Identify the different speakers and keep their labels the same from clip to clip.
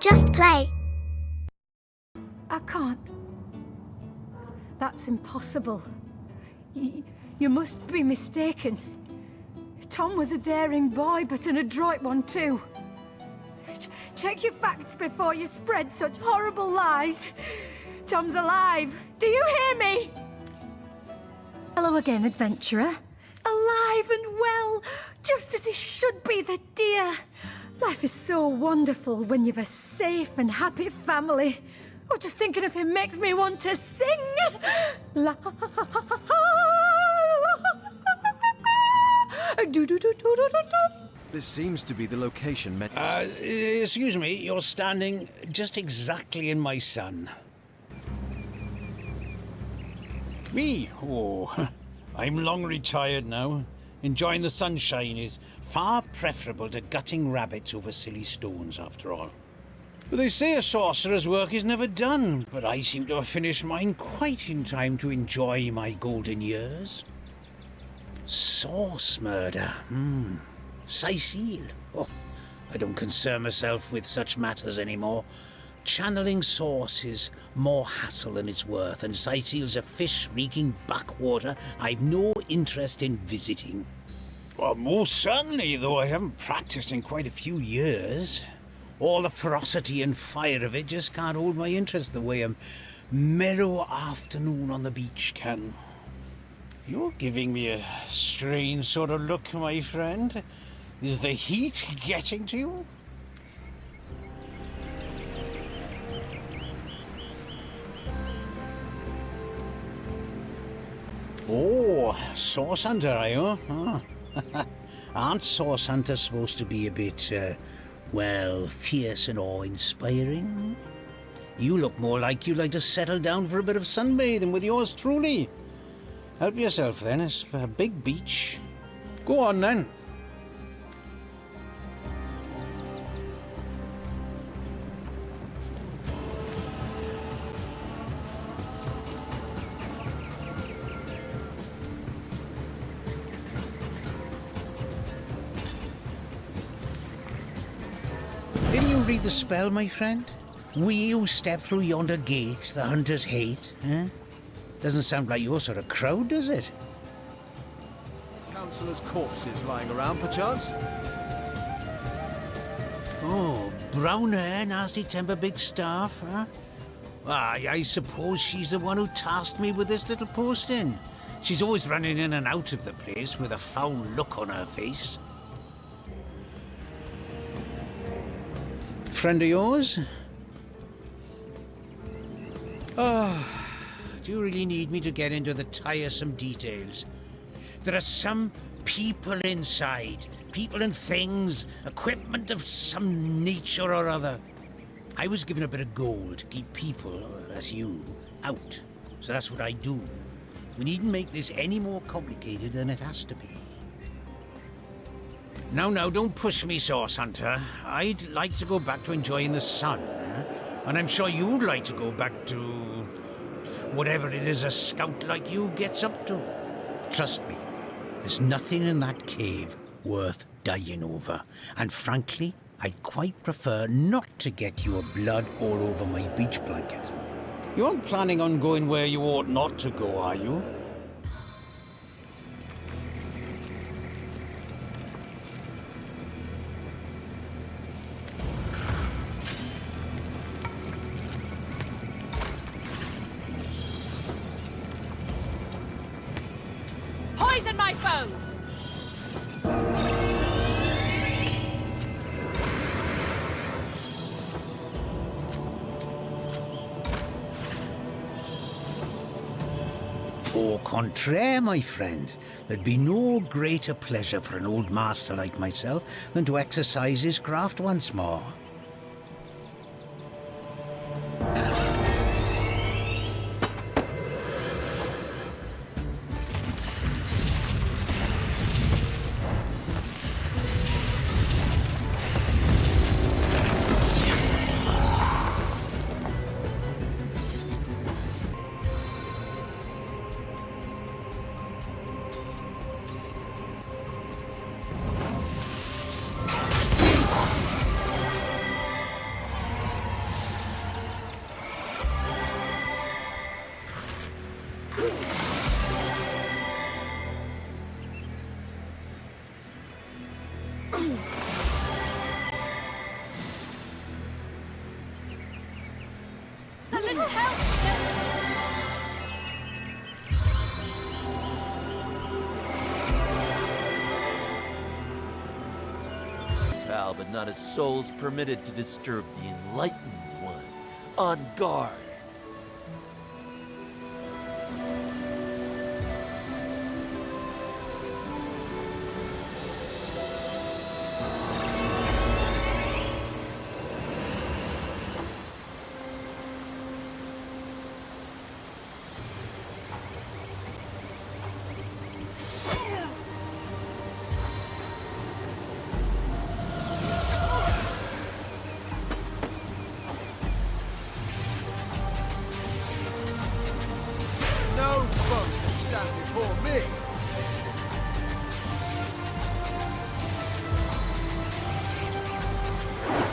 Speaker 1: Just play.
Speaker 2: I can't. That's impossible. You must be mistaken. Tom was a daring boy, but an adroit one too. Check your facts before you spread such horrible lies. Tom's alive. Do you hear me? Hello again, adventurer. Alive and well, just as he should be, the dear. Life is so wonderful when you've a safe and happy family. Oh, just thinking of him makes me want to sing. La do do do do do do do.
Speaker 3: This seems to be the location meant.
Speaker 4: Excuse me, you're standing just exactly in my sun. Me? Oh, I'm long retired now. Enjoying the sunshine is far preferable to gutting rabbits over silly stones, after all. But they say a sorcerer's work is never done, but I seem to have finished mine quite in time to enjoy my golden years. Source murder, Cecile. Oh, I don't concern myself with such matters anymore. Channeling source is more hassle than it's worth, and Cecile's a fish-reeking backwater I've no interest in visiting. Well, most certainly, though I haven't practiced in quite a few years. All the ferocity and fire of it just can't hold my interest the way a mellow afternoon on the beach can. You're giving me a strange sort of look, my friend. Is the heat getting to you? Oh, source hunter, are you? Oh. Aren't source hunters supposed to be a bit, well, fierce and awe-inspiring? You look more like you'd like to settle down for a bit of sunbathing with yours truly. Help yourself then, it's a big beach. Go on then. Didn't you read the spell, my friend? We who step through yonder gate, the hunters hate, eh? Doesn't sound like your sort of crowd, does it?
Speaker 3: Councillors' corpses lying around, perchance?
Speaker 4: Oh, brown hair, nasty temper, big staff, huh? I suppose she's the one who tasked me with this little posting. She's always running in and out of the place with a foul look on her face. Friend of yours? Oh, do you really need me to get into the tiresome details? There are some people inside, people and things, equipment of some nature or other. I was given a bit of gold to keep people, that's you, out. So that's what I do. We needn't make this any more complicated than it has to be. Now, don't push me, Source Hunter. I'd like to go back to enjoying the sun. And I'm sure you'd like to go back to whatever it is a scout like you gets up to. Trust me, there's nothing in that cave worth dying over. And frankly, I'd quite prefer not to get your blood all over my beach blanket. You aren't planning on going where you ought not to go, are you?
Speaker 5: Poison my foes!
Speaker 4: Au contraire, my friend. There'd be no greater pleasure for an old master like myself than to exercise his craft once more.
Speaker 5: A little help!
Speaker 1: Pal, but not a soul's permitted to disturb the enlightened one. On guard!
Speaker 3: No foe can stand before me.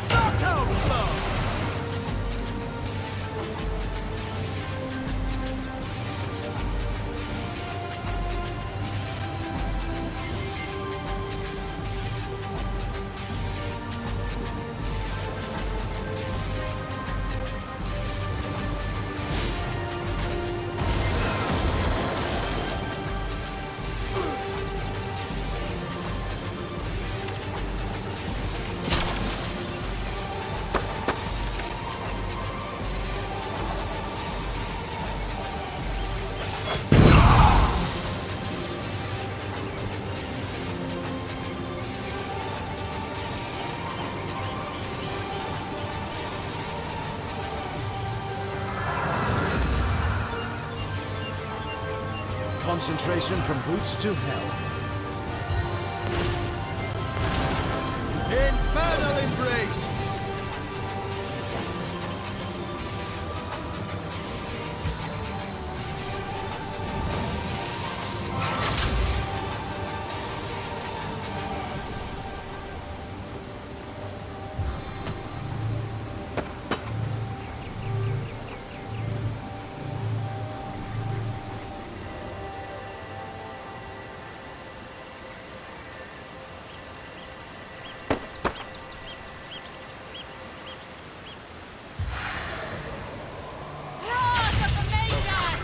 Speaker 3: Knockout blow! Concentration from boots to hell. Infernal embrace!
Speaker 5: Wrath of the Maiden!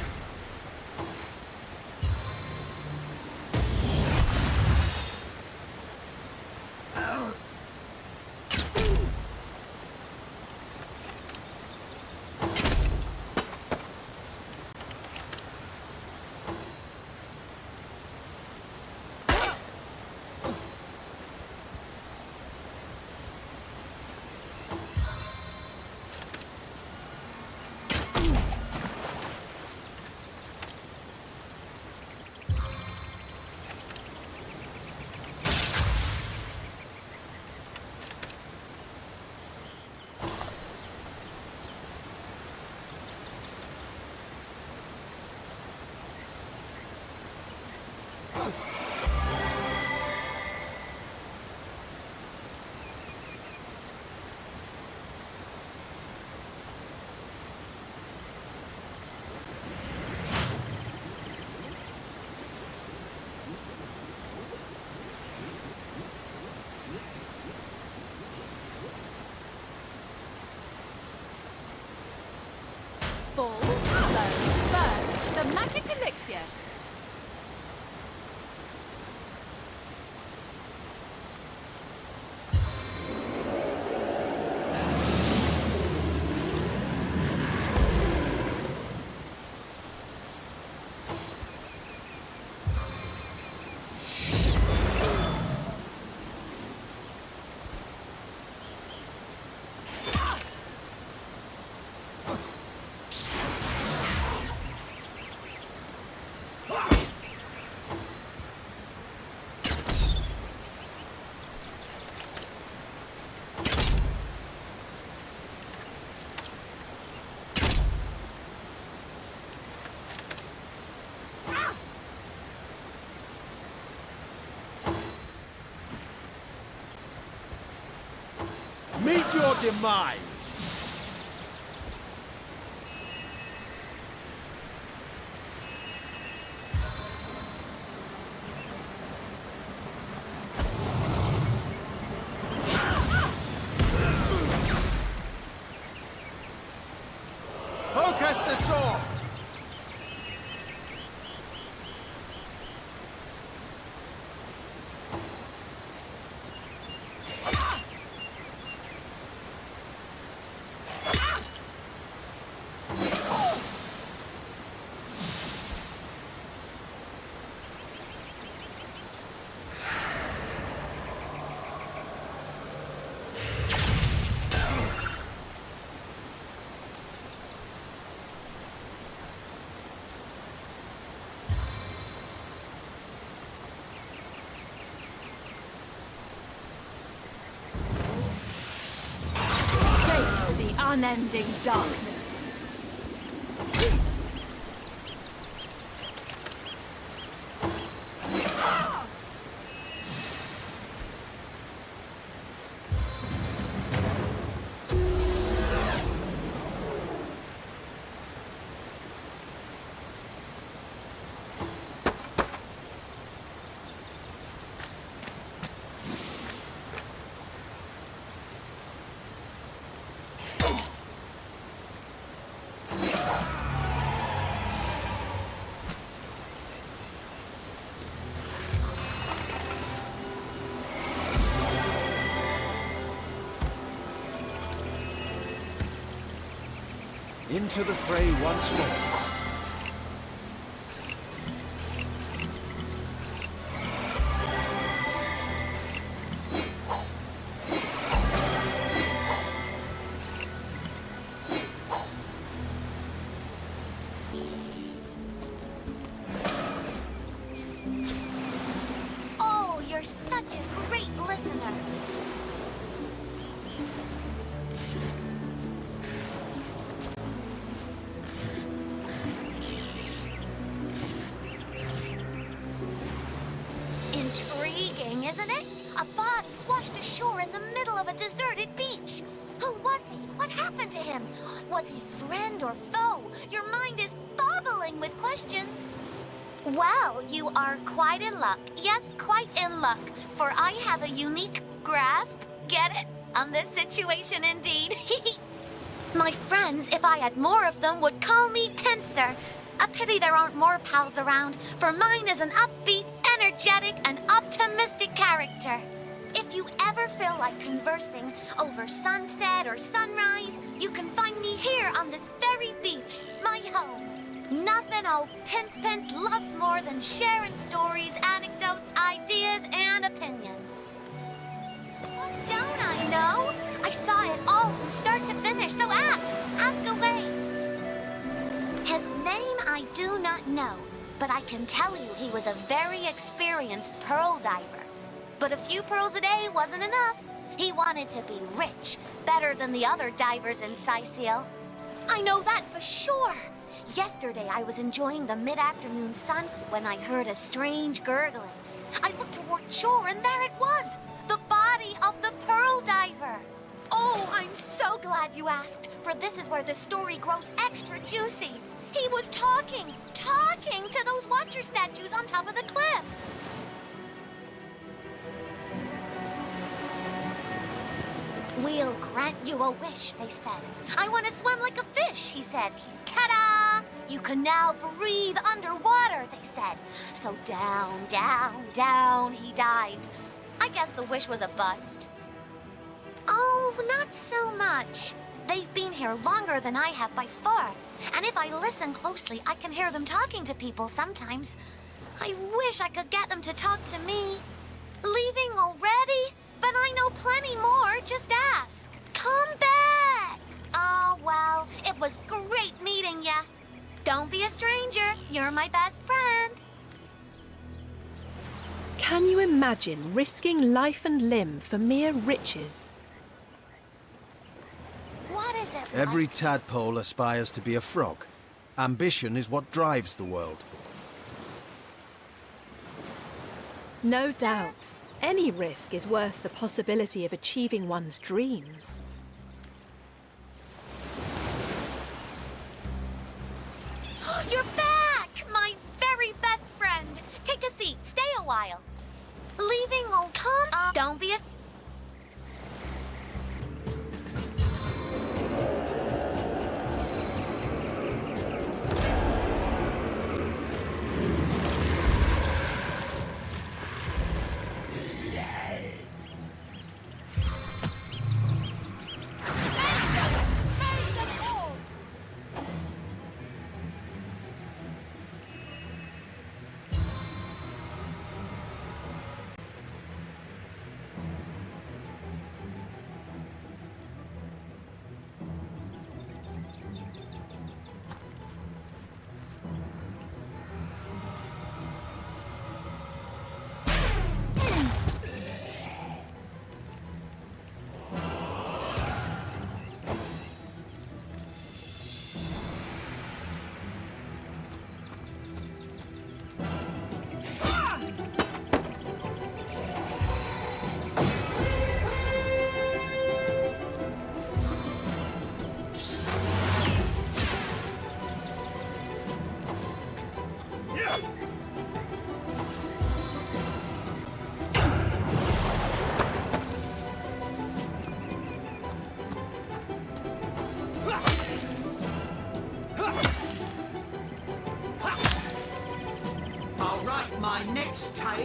Speaker 5: Full, slow, burn. The magic elixir.
Speaker 3: Meet your demise! best assault!
Speaker 5: Face the unending darkness.
Speaker 3: Into the fray once more.
Speaker 6: Oh, you're such a great listener. Intriguing, isn't it? A body washed ashore in the middle of a deserted beach. Who was he? What happened to him? Was he friend or foe? Your mind is bubbling with questions. Well, you are quite in luck. Yes, quite in luck. For I have a unique grasp, get it, on this situation indeed. My friends, if I had more of them, would call me Pincer. A pity there aren't more pals around, for mine is an upbeat, energetic, and optimistic character. If you ever feel like conversing over sunset or sunrise, you can find me here on this very beach, my home. Nothing old Pince loves more than sharing stories, anecdotes, ideas, and opinions. Don't I know? I saw it all from start to finish, so ask away. His name I do not know, but I can tell you he was a very experienced pearl diver. But a few pearls a day wasn't enough. He wanted to be rich, better than the other divers in Sicil. I know that for sure. Yesterday I was enjoying the mid-afternoon sun when I heard a strange gurgling. I looked toward shore and there it was, the body of the pearl diver. Oh, I'm so glad you asked, for this is where the story grows extra juicy. He was talking to those watcher statues on top of the cliff. We'll grant you a wish, they said. I want to swim like a fish, he said. Ta-da! You can now breathe underwater, they said. So down, down, down he dived. I guess the wish was a bust. Oh, not so much. They've been here longer than I have by far. And if I listen closely, I can hear them talking to people sometimes. I wish I could get them to talk to me. Leaving already? But I know plenty more, just ask. Come back! Oh, well, it was great meeting ya. Don't be a stranger, you're my best friend.
Speaker 7: Can you imagine risking life and limb for mere riches?
Speaker 6: What is it
Speaker 3: Every
Speaker 6: like?
Speaker 3: tadpole aspires to be a frog. Ambition is what drives the world.
Speaker 7: No doubt. Any risk is worth the possibility of achieving one's dreams.
Speaker 6: You're back! My very best friend. Take a seat, stay a while. Leaving won't come. Don't be a...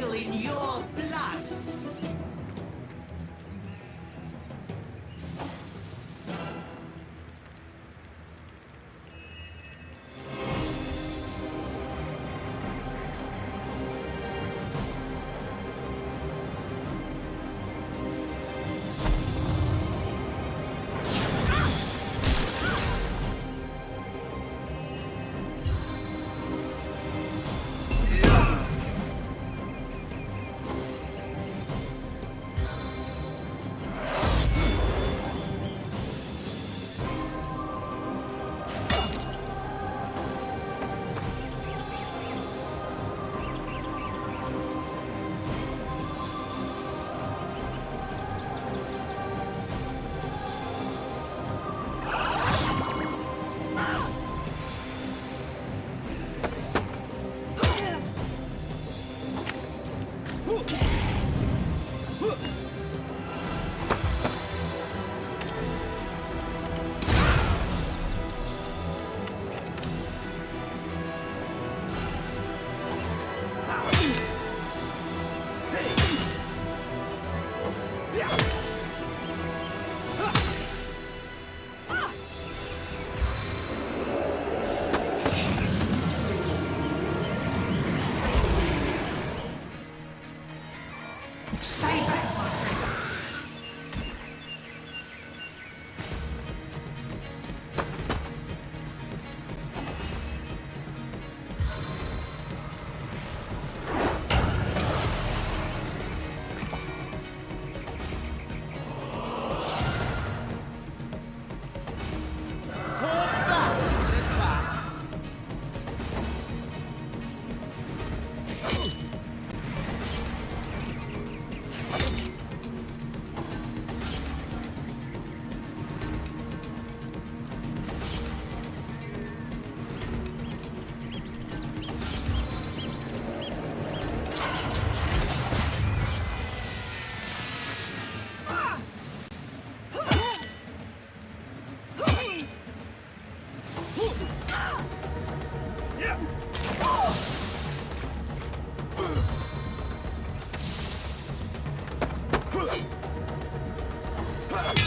Speaker 8: boil in your blood.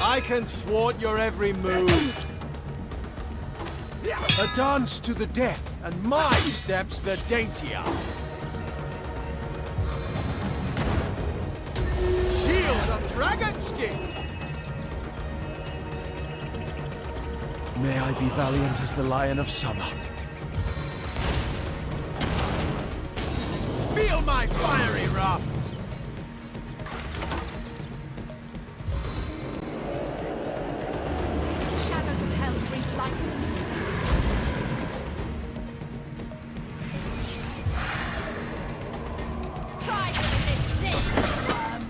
Speaker 3: I can thwart your every move. A dance to the death, and my steps the daintier. Shield of dragon skin! May I be valiant as the Lion of Summer. Feel my fiery wrath!
Speaker 5: Shadows of hell breathe life into me. Try to resist this, worm.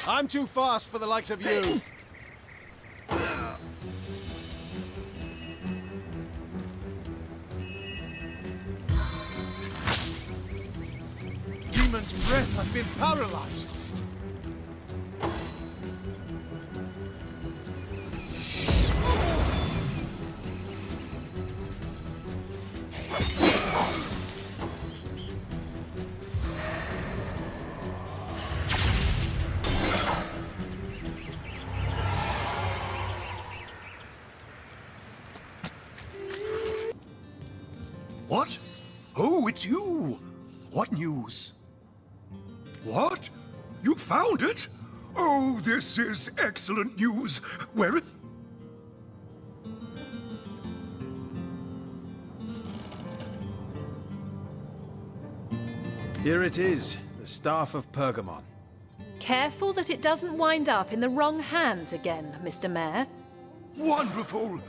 Speaker 3: I'm too fast for the likes of you. Demon's breath has been paralyzed.
Speaker 9: What? Oh, it's you! What news? What? You found it? Oh, this is excellent news. Where it...
Speaker 3: Here it is, the Staff of Pergamon.
Speaker 7: Careful that it doesn't wind up in the wrong hands again, Mr. Mayor.
Speaker 9: Wonderful!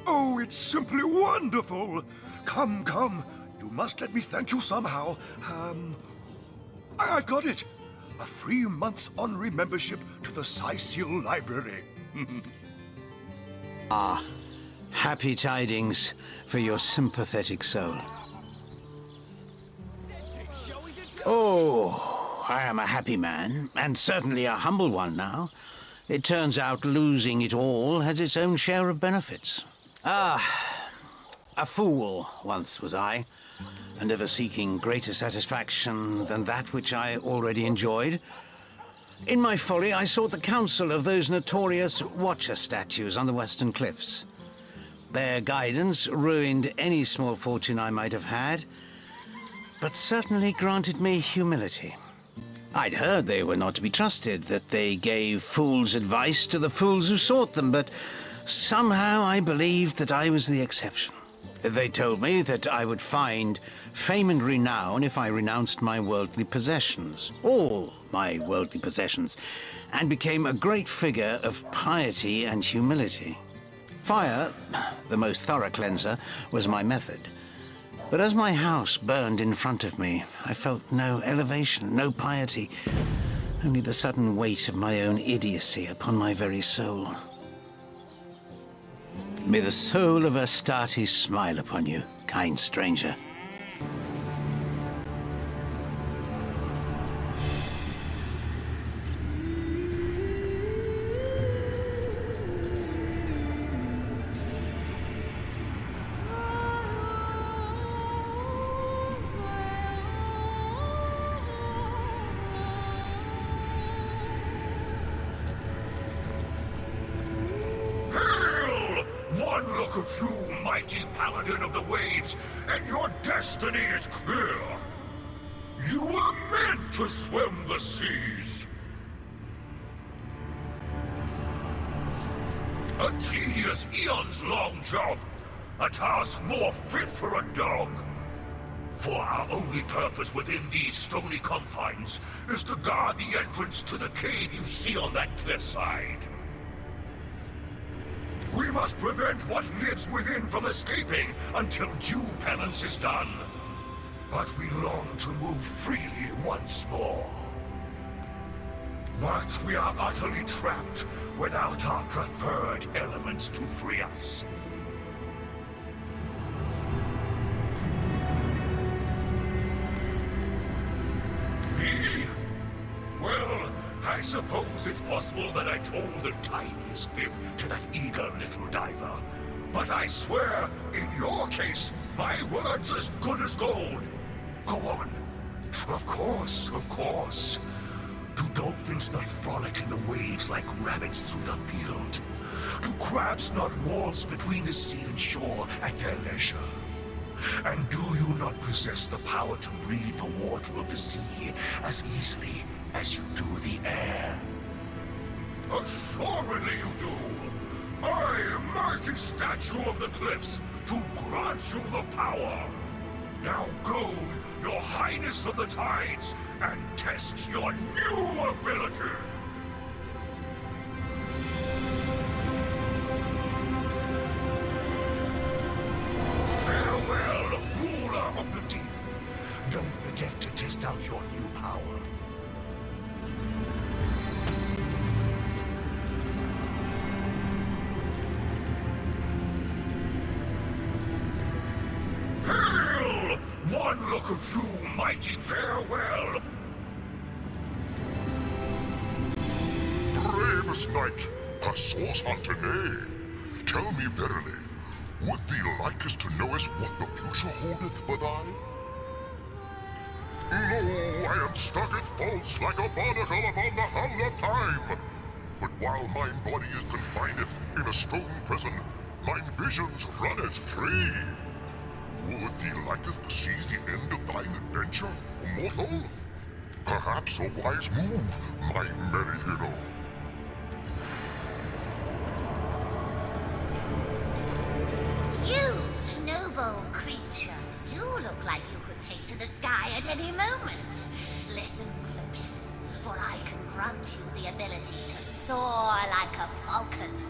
Speaker 9: Oh, it's simply wonderful! Come, come. You must let me thank you somehow. I've got it. A free month's honorary membership to the Sicil Library.
Speaker 4: Happy tidings for your sympathetic soul. Oh, I am a happy man, and certainly a humble one now. It turns out losing it all has its own share of benefits. A fool once was I, and ever seeking greater satisfaction than that which I already enjoyed. In my folly, I sought the counsel of those notorious Watcher statues on the western cliffs. Their guidance ruined any small fortune I might have had, but certainly granted me humility. I'd heard they were not to be trusted, that they gave fools' advice to the fools who sought them, but somehow I believed that I was the exception. They told me that I would find fame and renown if I renounced my worldly possessions, all my worldly possessions, and became a great figure of piety and humility. Fire, the most thorough cleanser, was my method. But as my house burned in front of me, I felt no elevation, no piety, only the sudden weight of my own idiocy upon my very soul. May the soul of Astarte smile upon you, kind stranger.
Speaker 9: One look at you, mighty paladin of the waves, and your destiny is clear. You were meant to swim the seas. A tedious, eons-long job. A task more fit for a dog. For our only purpose within these stony confines is to guard the entrance to the cave you see on that cliffside. We must prevent what lives within from escaping until due penance is done. But we long to move freely once more. But we are utterly trapped without our preferred elements to free us. Me? Well, I suppose it's possible that I told the tiniest fib to that eager little diver. But I swear, in your case, my word's as good as gold. Go on. Of course, of course. Do dolphins not frolic in the waves like rabbits through the field? Do crabs not waltz between the sea and shore at their leisure? And do you not possess the power to breathe the water of the sea as easily as you do the air? Assuredly you do. I, mighty statue of the cliffs, to grant you the power. Now go, your highness of the tides, and test your new ability. Farewell, ruler of the deep. Don't forget to test out your new power. Hail! One look of you, mighty farewell.
Speaker 10: Bravest knight, a source hunter nay. Tell me verily, would thee likest to knowest what the future holdeth but I? Lo, I am stucketh false like a barnacle upon the hull of time. But while mine body is confineth in a stone prison, mine visions runneth free. Would thee liketh to see the end of thine adventure, mortal? Perhaps a wise move, my merry hero.
Speaker 6: You, noble creature, you look like you could take to the sky at any moment. Listen close, for I can grant you the ability to soar like a falcon.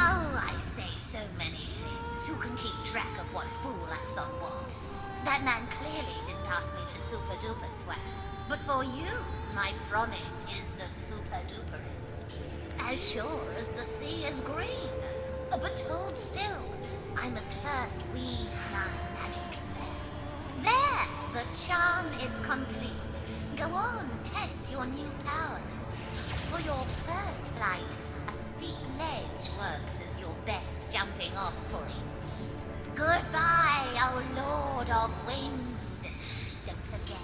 Speaker 6: Oh, I say so many things. Who can keep track of what fool acts on what? That man clearly didn't ask me to super-duper swear. But for you, my promise is the super-duperest. As sure as the sea is green. But hold still. I must first weave my magic spell. The charm is complete. Go on, test your new powers. For your first flight, a steep ledge works as your best jumping off point. Goodbye, O Lord of Wind. Don't forget.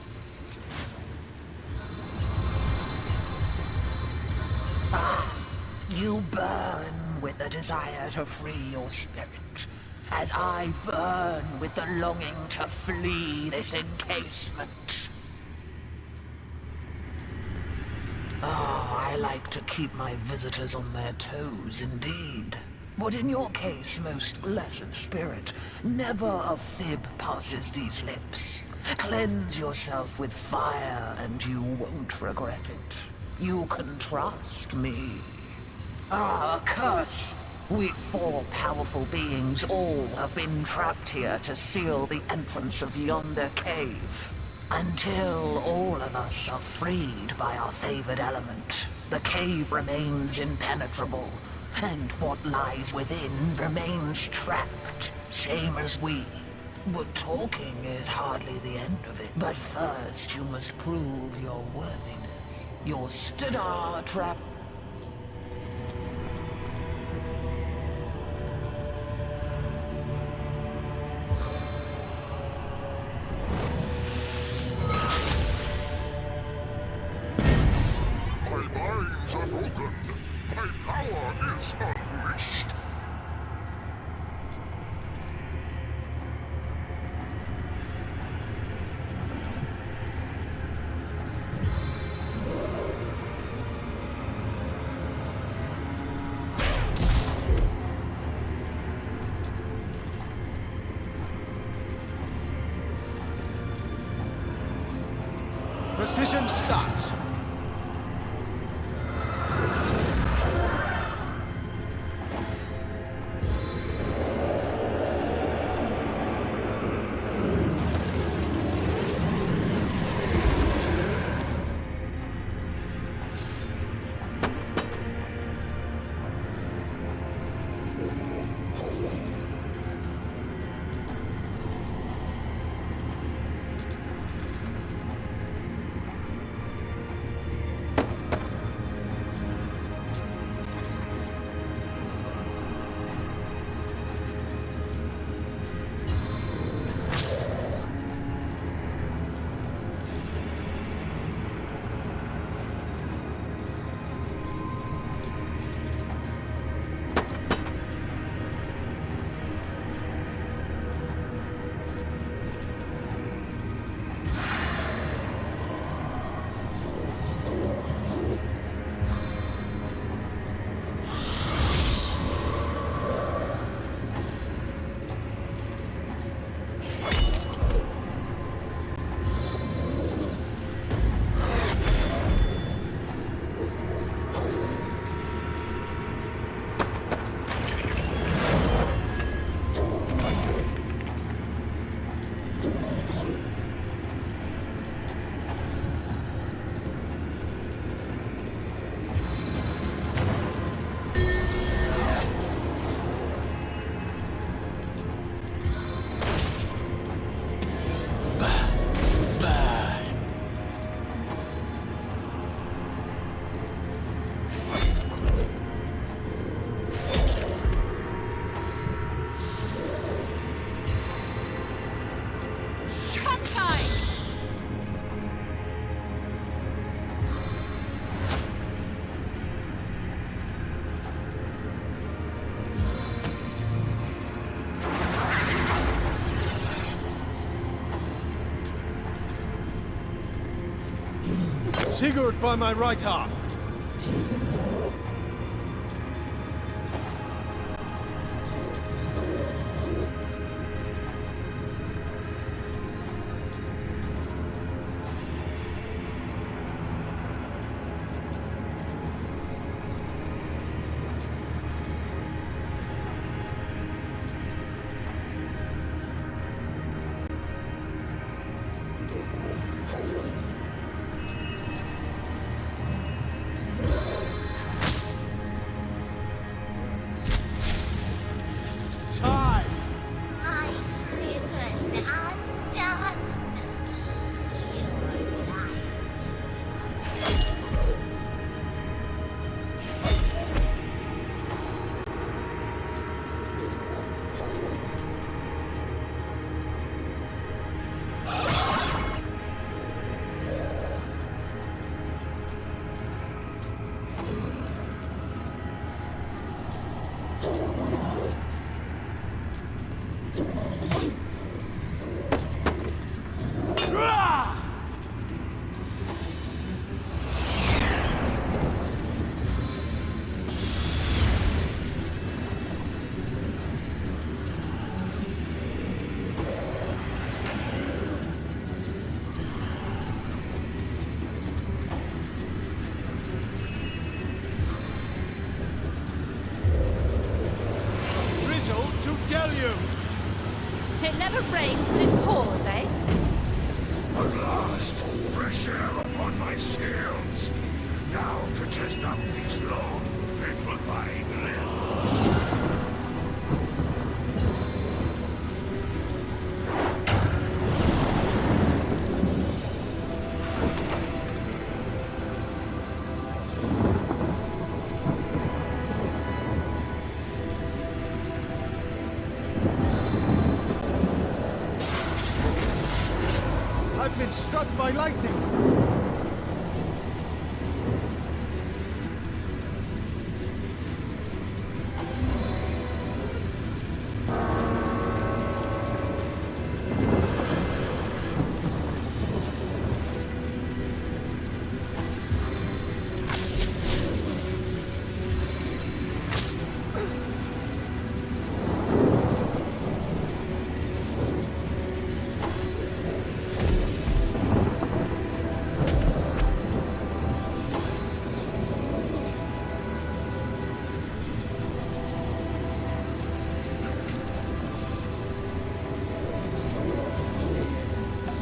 Speaker 11: You burn with the desire to free your spirit, as I burn with the longing to flee this encasement. I like to keep my visitors on their toes indeed. But in your case, most blessed spirit, never a fib passes these lips. Cleanse yourself with fire and you won't regret it. You can trust me. Curse! We four powerful beings all have been trapped here to seal the entrance of yonder cave. Until all of us are freed by our favored element, the cave remains impenetrable, and what lies within remains trapped, same as we. But talking is hardly the end of it. But first you must prove your worthiness. Your Stadar trap.
Speaker 10: My minds are broken. My power is unleashed.
Speaker 3: Precision starts. Sigurd by my right arm.
Speaker 5: It never rains, but it pours, eh?
Speaker 10: At last, fresh air upon my scales. Now to test out these long, petrified limbs.
Speaker 3: I've been struck by lightning.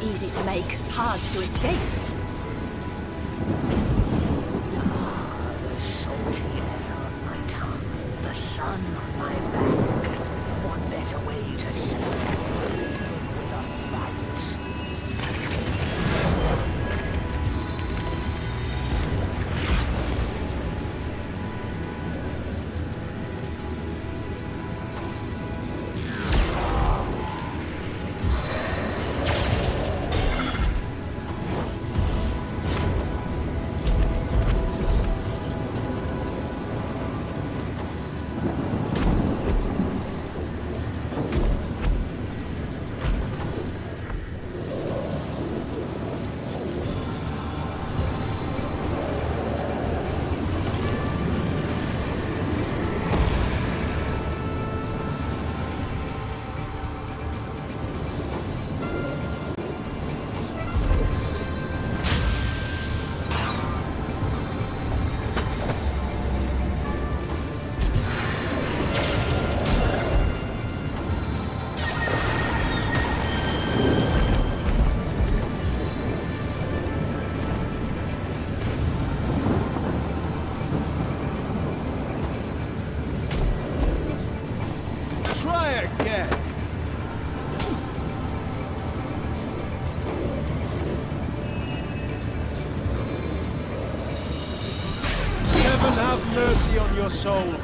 Speaker 7: Easy to make, hard to escape.
Speaker 11: The salty air on my tongue, the sun on my back. What better way to celebrate than with a fight?
Speaker 3: Again. Heaven have mercy on your soul.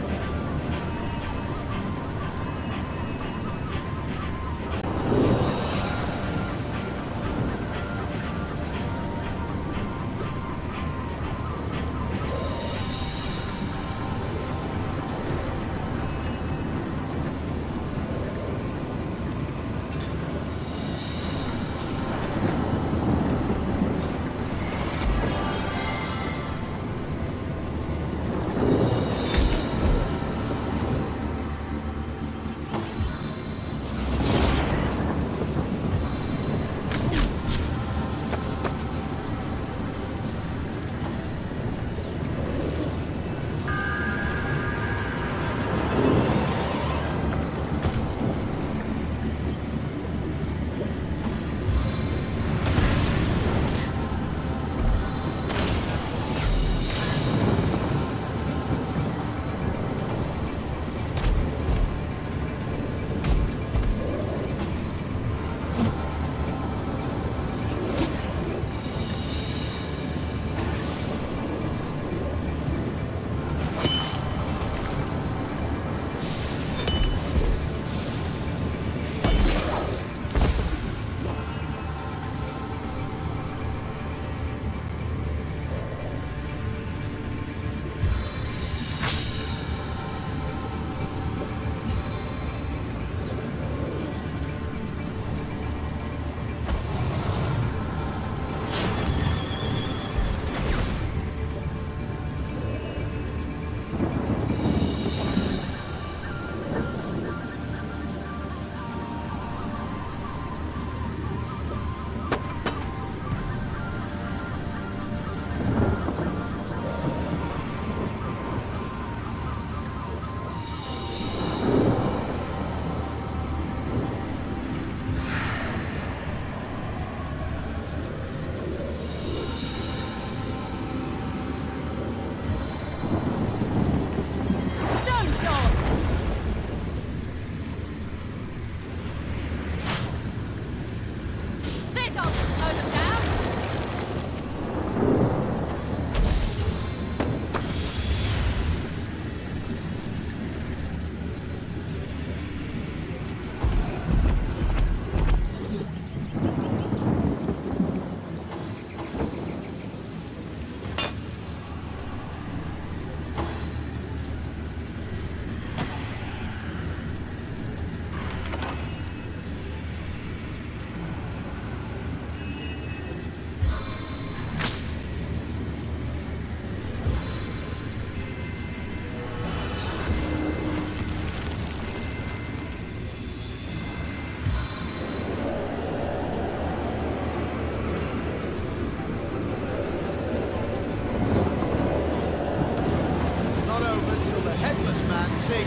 Speaker 3: seas.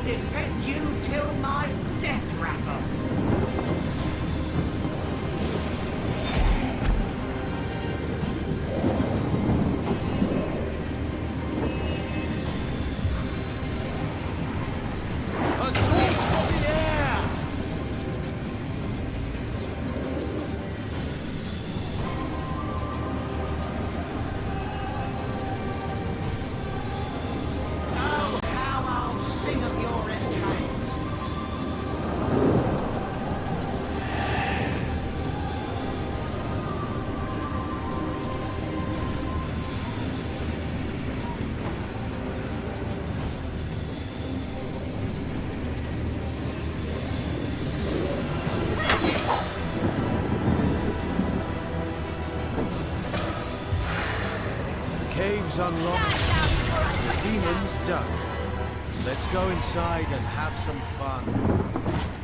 Speaker 8: Defend you till my death rattle.
Speaker 3: Assault from the air!
Speaker 8: Oh, how I'll sing of your estrades.
Speaker 3: Caves unlocked. The demons done. Let's go inside and have some fun.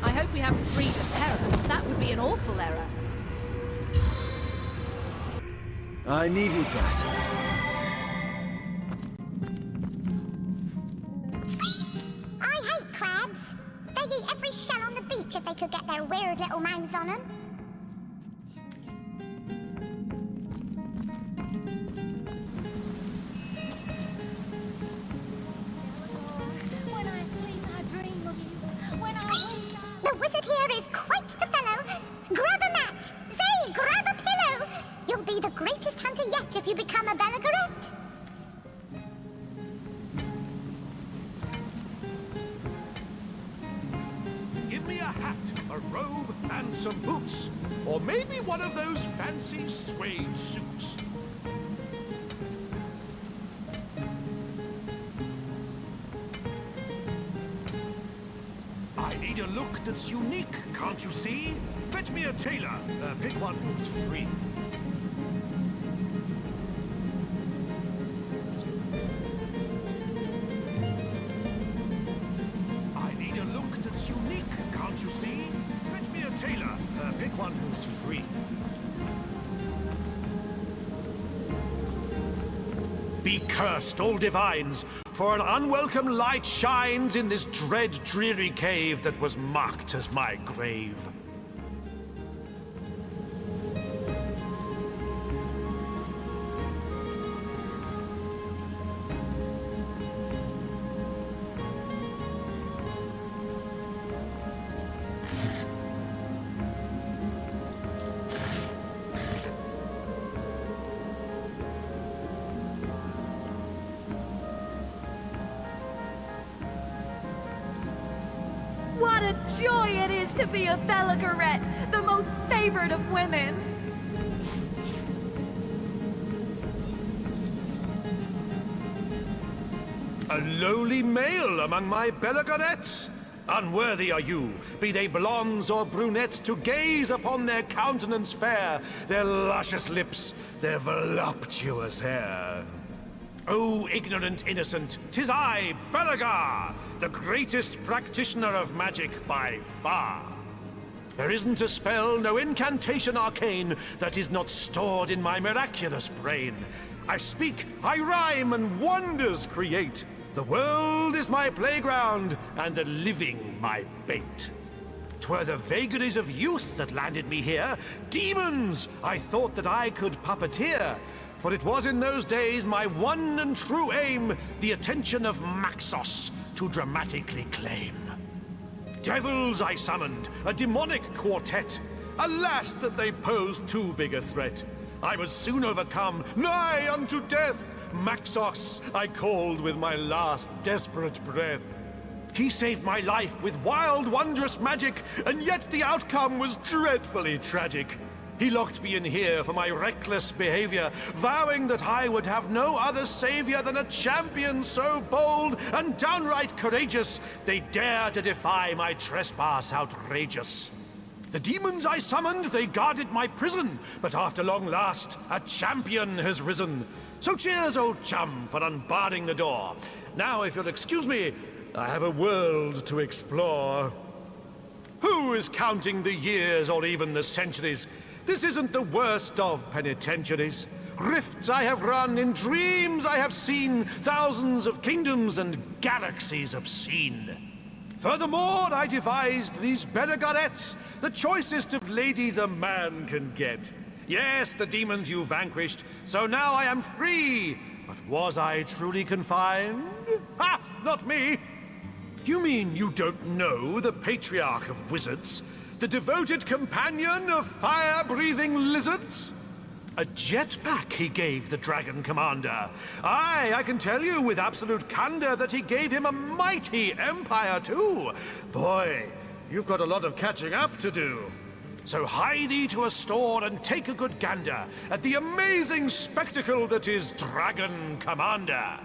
Speaker 7: I hope we haven't freed the terror. That would be an awful error.
Speaker 3: I needed that.
Speaker 6: I hate crabs. They'd eat every shell on the beach if they could get their weird little mouths on them. When I sleep, I dream of you. When I wake up... The wizard here is quite the fellow. Grab a mat. Say, grab a pillow. You'll be the greatest hunter yet if you become a Belagorette.
Speaker 9: Give me a hat, a robe, and some boots. Or maybe one of those fancy suede suits. I need a look that's unique, can't you see? Fetch me a tailor. Pick one who's free. I need a look that's unique, can't you see? Fetch me a tailor. Pick one who's free. Be cursed, all divines, for an unwelcome light shines in this dread, dreary cave that was marked as my grave.
Speaker 5: What a joy it is to be a Belagorette, the most favored of women!
Speaker 9: A lowly male among my Belagorettes? Unworthy are you, be they blondes or brunettes, to gaze upon their countenance fair, their luscious lips, their voluptuous hair. O ignorant innocent, 'tis I, Belagar, the greatest practitioner of magic by far. There isn't a spell, no incantation arcane, that is not stored in my miraculous brain. I speak, I rhyme, and wonders create. The world is my playground, and the living my bait. 'Twere the vagaries of youth that landed me here. Demons I thought that I could puppeteer. For it was in those days my one and true aim, the attention of Maxos to dramatically claim. Devils I summoned, a demonic quartet. Alas that they posed too big a threat. I was soon overcome, nigh unto death. Maxos I called with my last desperate breath. He saved my life with wild, wondrous magic, and yet the outcome was dreadfully tragic.
Speaker 3: He locked me in here for my reckless behavior, vowing that I would have no other savior than a champion so bold and downright courageous, they dare to defy my trespass outrageous. The demons I summoned, they guarded my prison, but after long last, a champion has risen. So cheers, old chum, for unbarring the door. Now, if you'll excuse me, I have a world to explore. Who is counting the years or even the centuries? This isn't the worst of penitentiaries. Rifts I have run, in dreams I have seen, thousands of kingdoms and galaxies obscene. Furthermore, I devised these Benegarettes, the choicest of ladies a man can get. Yes, the demons you vanquished, so now I am free. But was I truly confined? Ha! Not me! You mean you don't know the patriarch of wizards? The devoted companion of fire-breathing lizards? A jetpack he gave the Dragon Commander. Aye, I can tell you with absolute candor that he gave him a mighty empire too. Boy, you've got a lot of catching up to do. So hie thee to a store and take a good gander at the amazing spectacle that is Dragon Commander.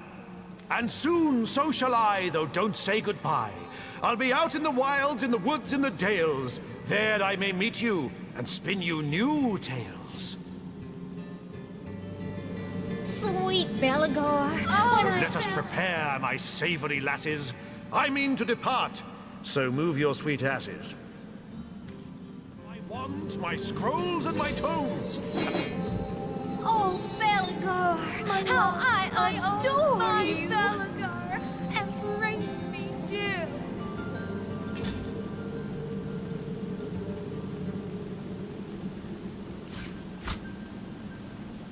Speaker 3: And soon so shall I, though don't say goodbye. I'll be out in the wilds, in the woods, in the dales. There I may meet you and spin you new tales.
Speaker 6: Sweet Belagor.
Speaker 3: So let us prepare, my savory lasses. I mean to depart, so move your sweet asses. My wands, my scrolls, and my tomes.
Speaker 6: Oh, Belagor, how I adore
Speaker 5: my
Speaker 6: you.
Speaker 5: Belagor, embrace me, do.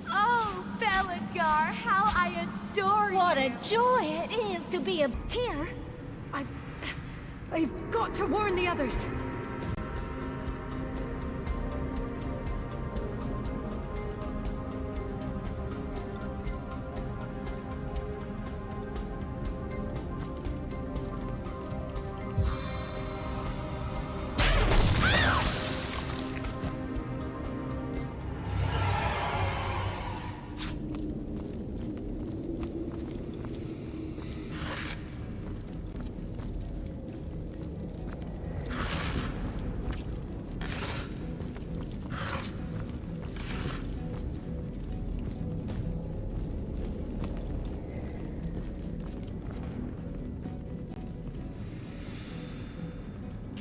Speaker 5: Oh, Belagor, how I adore you.
Speaker 6: What a joy it is to be a...
Speaker 2: Here? I've got to warn the others.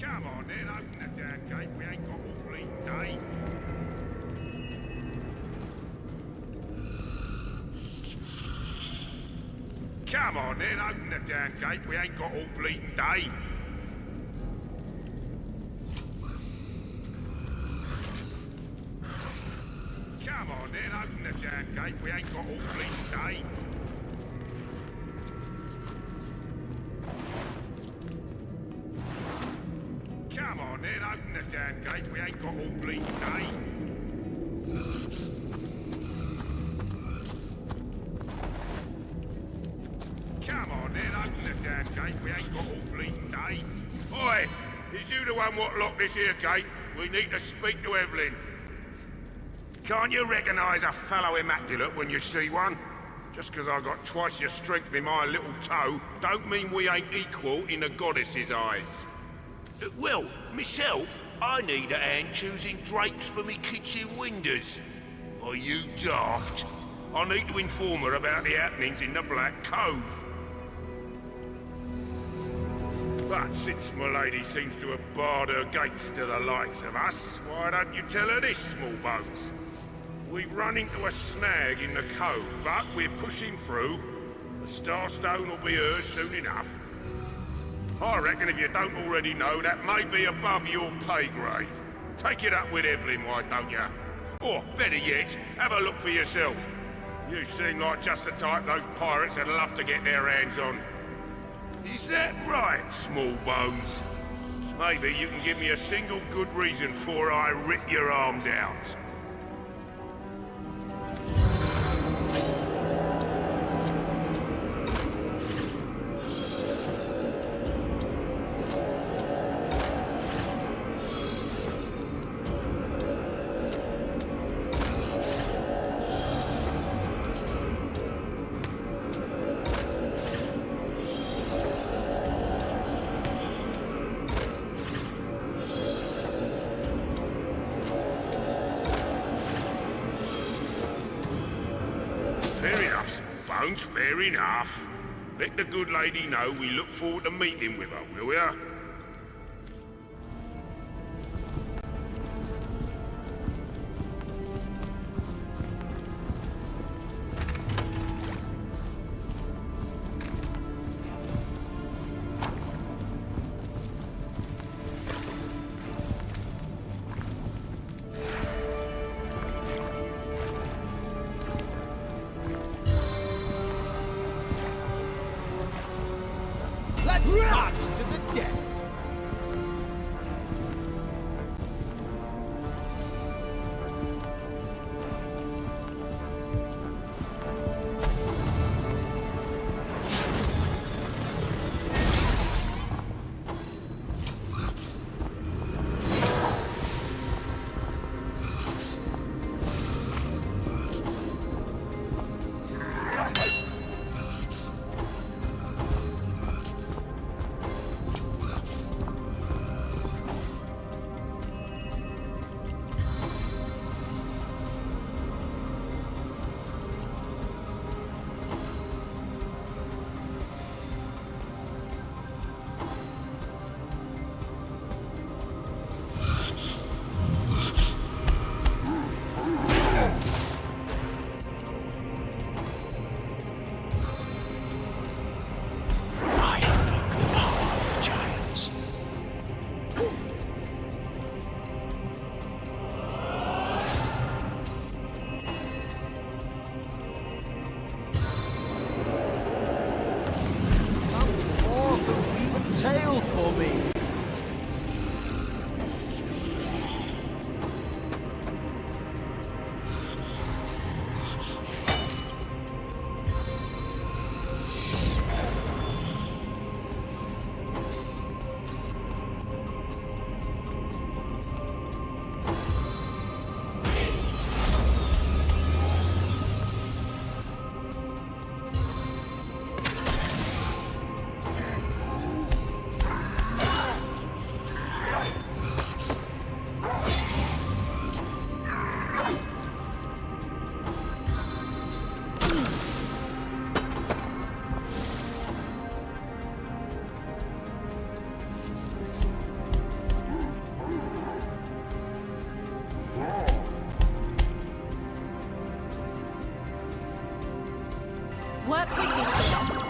Speaker 10: Come on then, open the damn gate. We ain't got all bleeding day. Come on then, open the damn gate. We ain't got all bleeding day. Come on then, open the damn gate. We ain't got all bleeding day. Come on then, open the damn gate. We ain't got all bleeding day. Come on then, open the damn gate. We ain't got all bleeding day. Oi! Is you the one what locked this here gate? We need to speak to Evelyn. Can't you recognise a fellow immaculate when you see one? Just 'cause I got twice your strength in my little toe, don't mean we ain't equal in the goddess's eyes. Well, myself, I need a hand choosing drapes for me kitchen windows. Are you daft? I need to inform her about the happenings in the Black Cove. But since my lady seems to have barred her gates to the likes of us, why don't you tell her this, small bones? We've run into a snag in the cove, but we're pushing through. The Starstone will be hers soon enough. I reckon if you don't already know, that may be above your pay grade. Take it up with Evelyn, why don't you? Or, better yet, have a look for yourself. You seem like just the type those pirates would love to get their hands on. Is that right, small bones? Maybe you can give me a single good reason for I rip your arms out.
Speaker 12: Stone's fair enough. Let the good lady know we look forward to meeting with her, will ya?
Speaker 8: Let's march to the death! Tale for me.
Speaker 7: Work with me, please.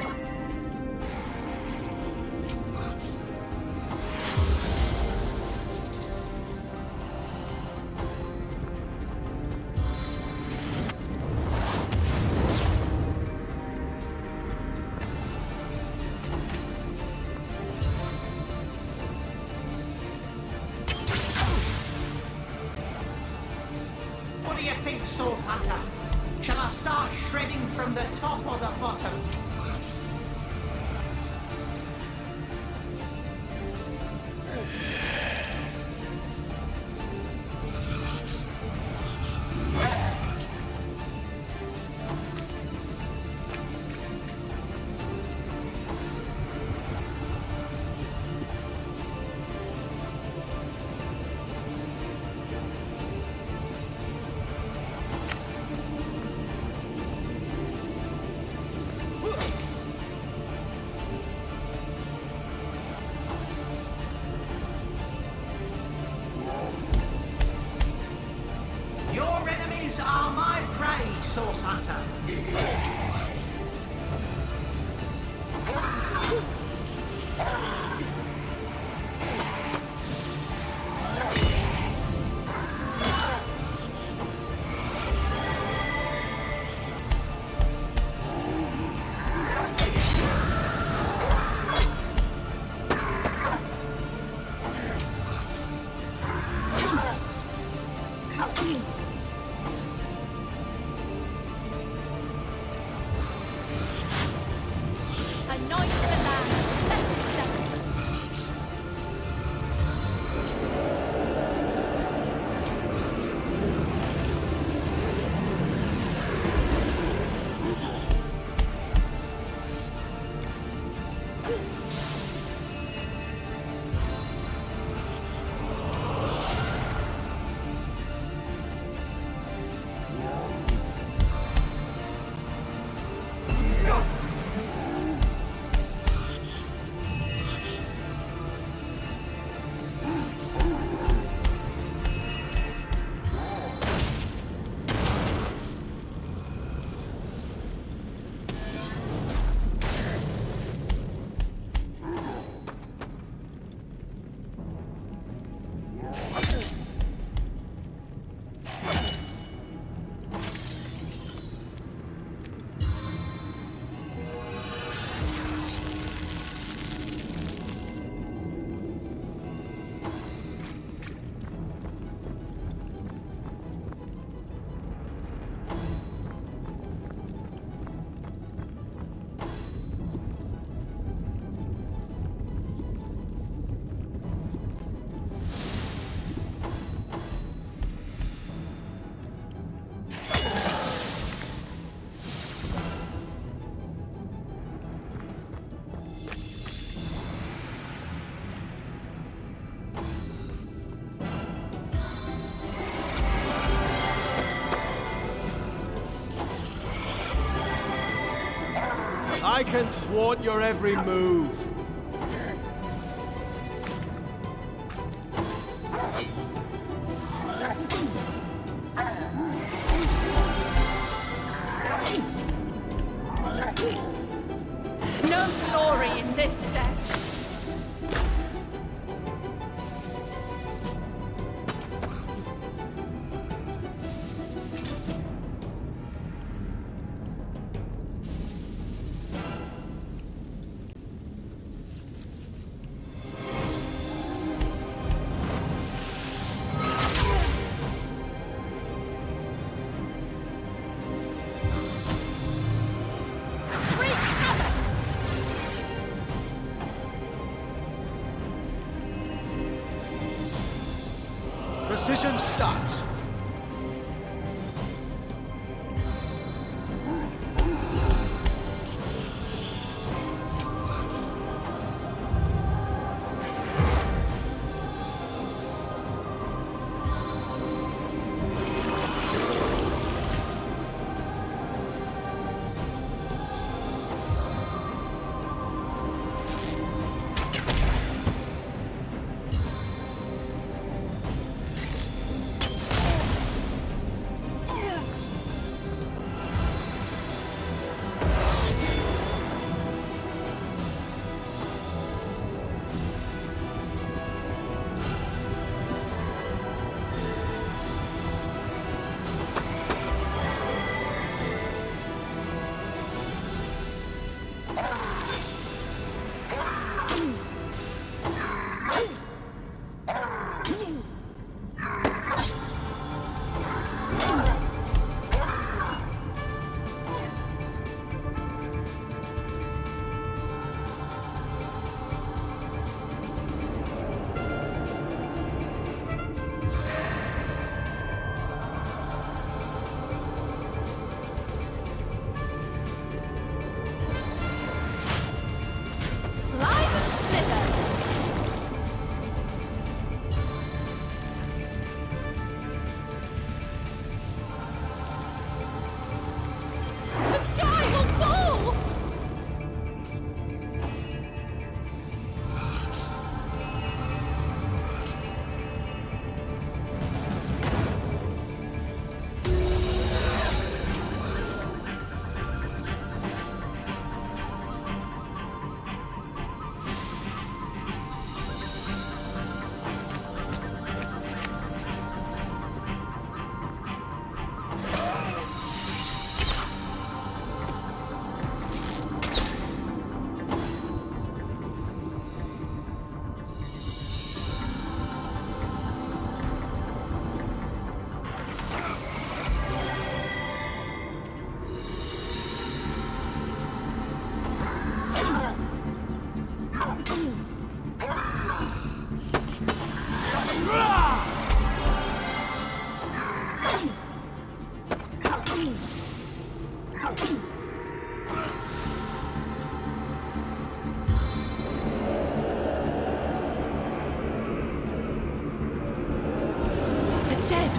Speaker 8: What do you think, Source Hunter? Shall I start shredding from the top or the bottom? Your enemies are my prey, Source Hunter.
Speaker 3: I can thwart your every move.
Speaker 7: No glory in this death.
Speaker 3: Precision starts.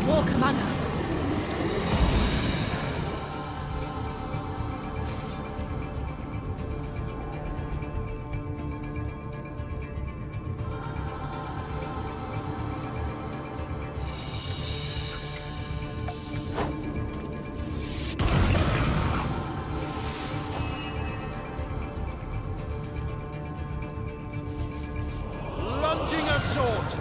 Speaker 7: Walk among us.
Speaker 3: Lunging assault!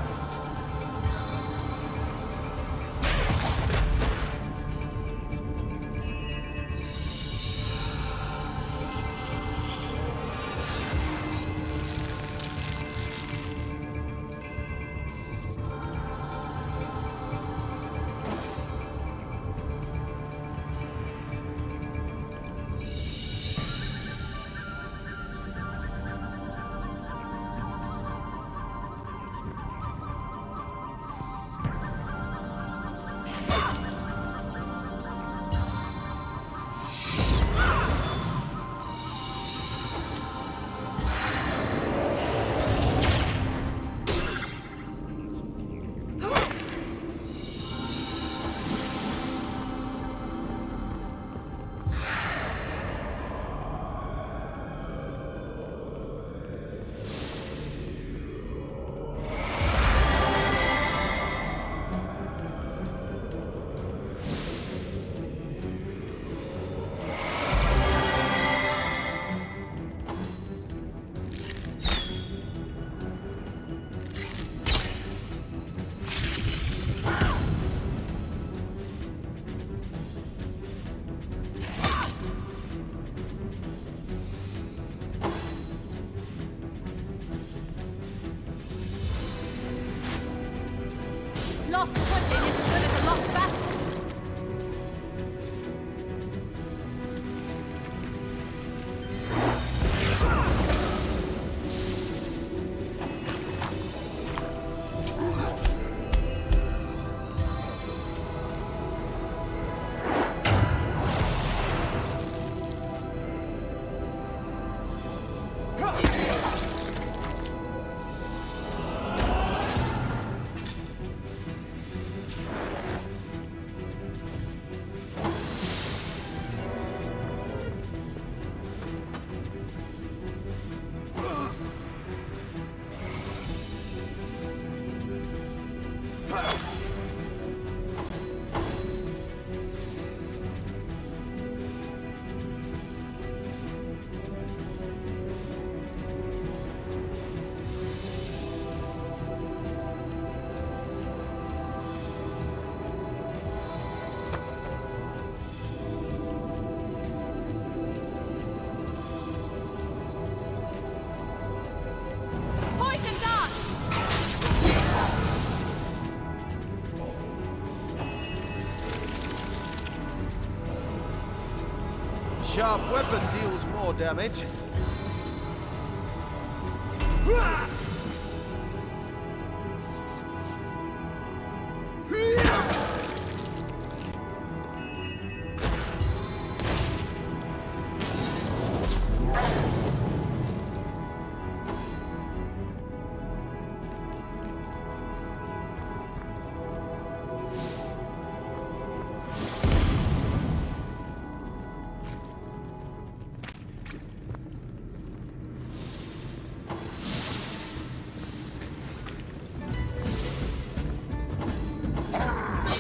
Speaker 7: lost footing is as good as a lost battle.
Speaker 13: Sharp weapon deals more damage.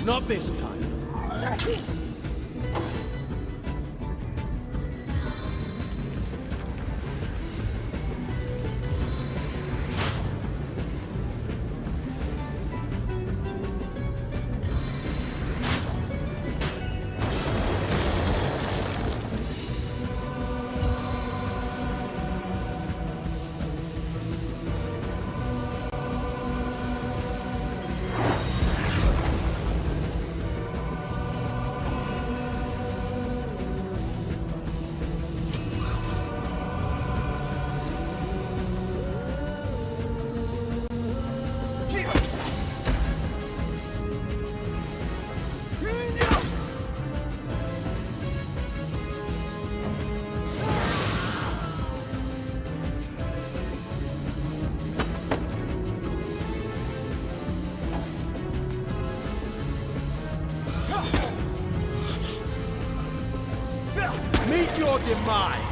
Speaker 13: Not this time. Meet your demise!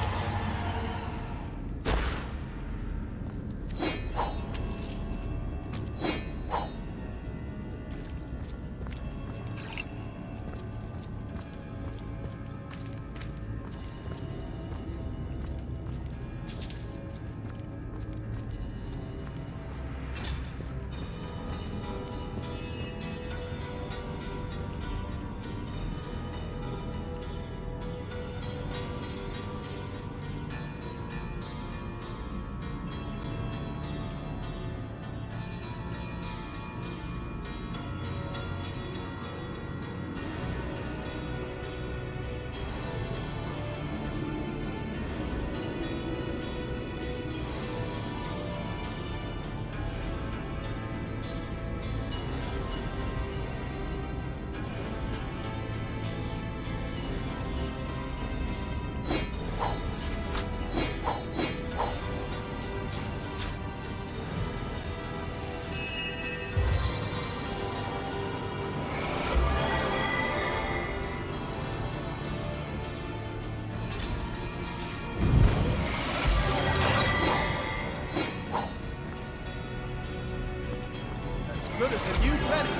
Speaker 13: Good as a new penny.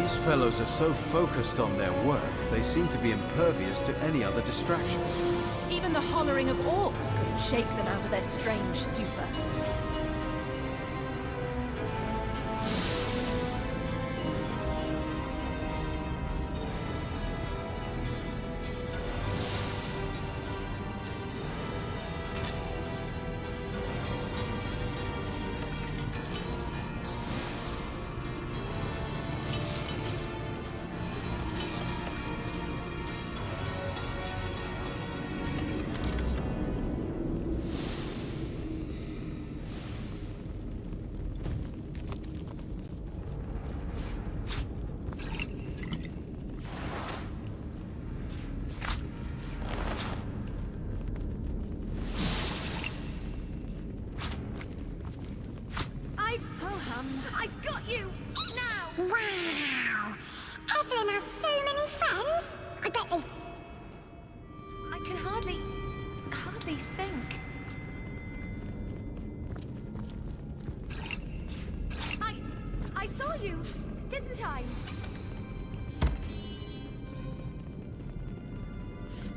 Speaker 13: These fellows are so focused on their work, they seem to be impervious to any other distraction.
Speaker 7: Even the hollering of orcs couldn't shake them out of their strange stupor.
Speaker 5: I got you! Now!
Speaker 6: Wow! Evelyn has so many friends! I bet they...
Speaker 5: I can hardly think. I saw you, didn't I?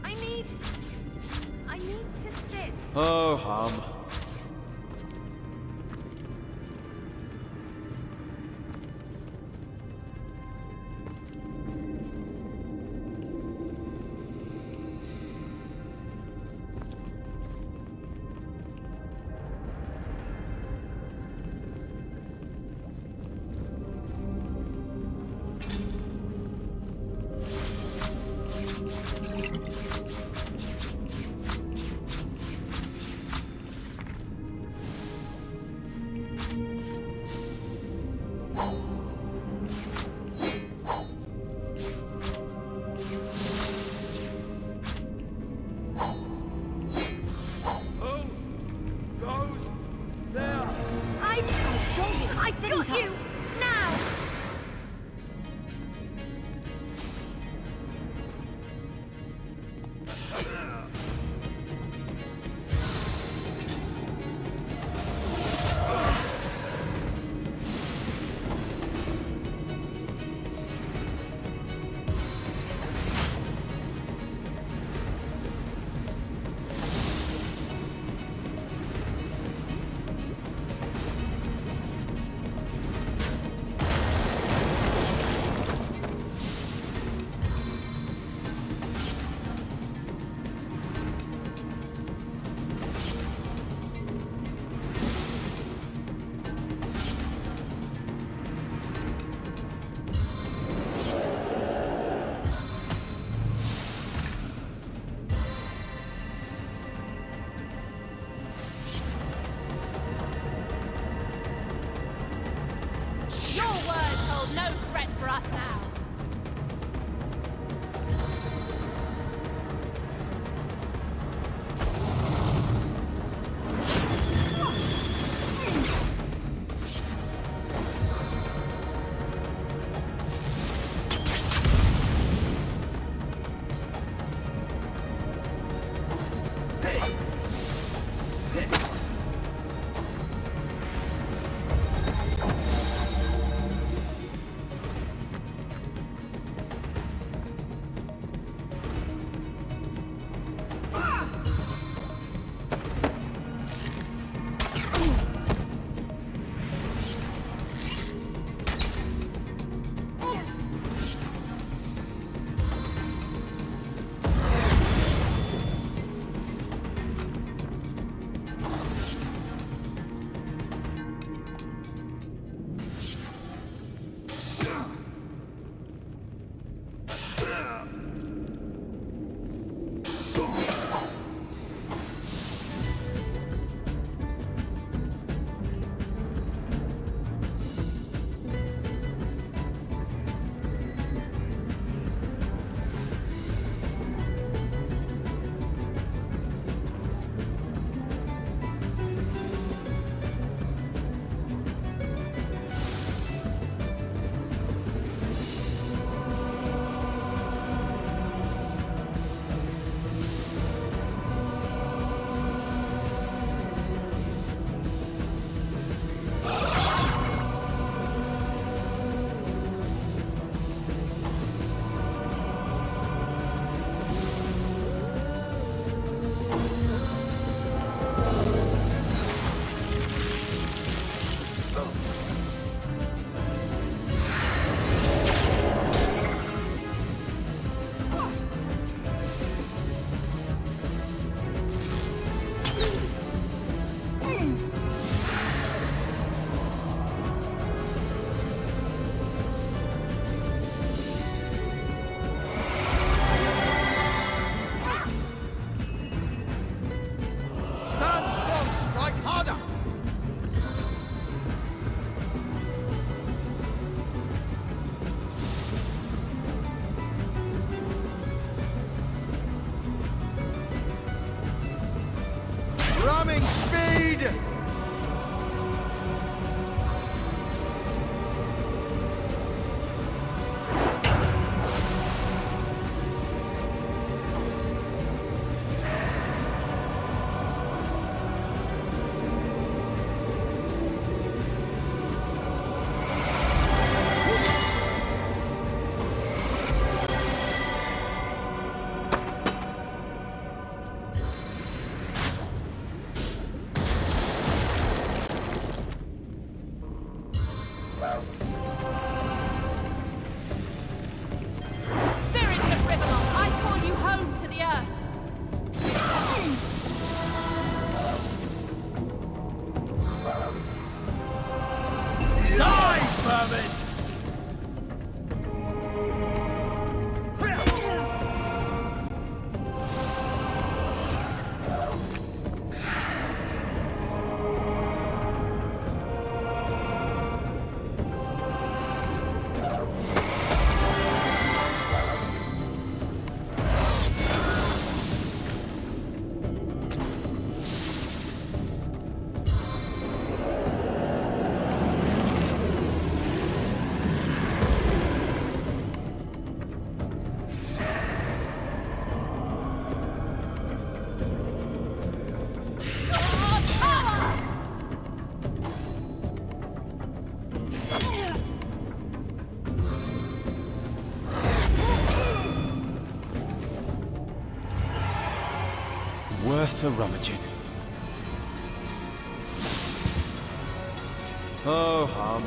Speaker 5: I need to sit.
Speaker 13: Oh, hum.
Speaker 5: I got you! Now!
Speaker 7: Your words hold no threat for us now.
Speaker 3: Ramming speed!
Speaker 13: Worth the rummaging. Oh, hum.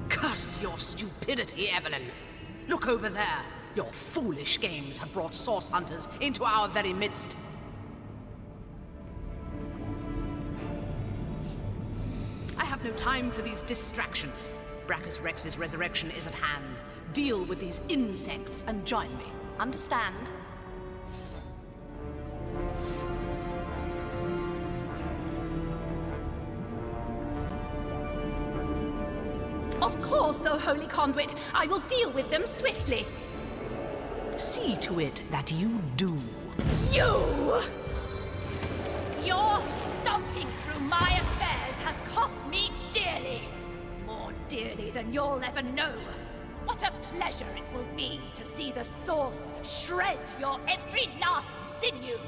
Speaker 11: Curse your stupidity, Evelyn! Look over there! Your foolish games have brought source hunters into our very midst. I have no time for these distractions. Brachus Rex's resurrection is at hand. Deal with these insects and join me. Understand?
Speaker 7: Of course, O Holy Conduit. I will deal with them swiftly.
Speaker 11: See to it that you do.
Speaker 7: You! Your stomping through my affairs has cost me dearly. More dearly than you'll ever know. What a pleasure it will be to see the Source shred your every last sinew.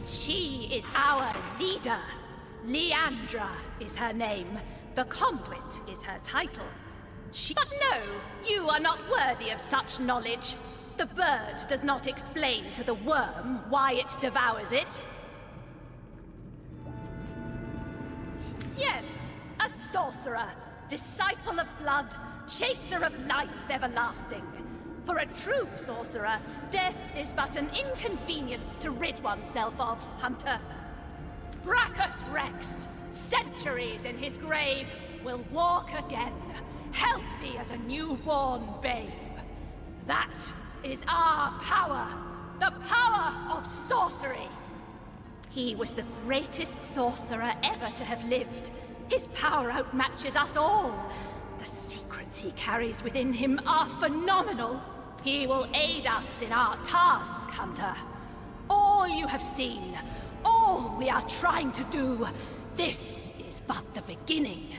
Speaker 7: She is our leader. Leandra is her name. The Conduit is her title. But no, you are not worthy of such knowledge. The bird does not explain to the worm why it devours it. Yes, a sorcerer, disciple of blood, chaser of life everlasting. For a true sorcerer, death is but an inconvenience to rid oneself of, Hunter. Brachus Rex, centuries in his grave, will walk again, healthy as a newborn babe. That is our power, the power of sorcery. He was the greatest sorcerer ever to have lived. His power outmatches us all. The secrets he carries within him are phenomenal. He will aid us in our task, Hunter. All you have seen, all we are trying to do, this is but the beginning.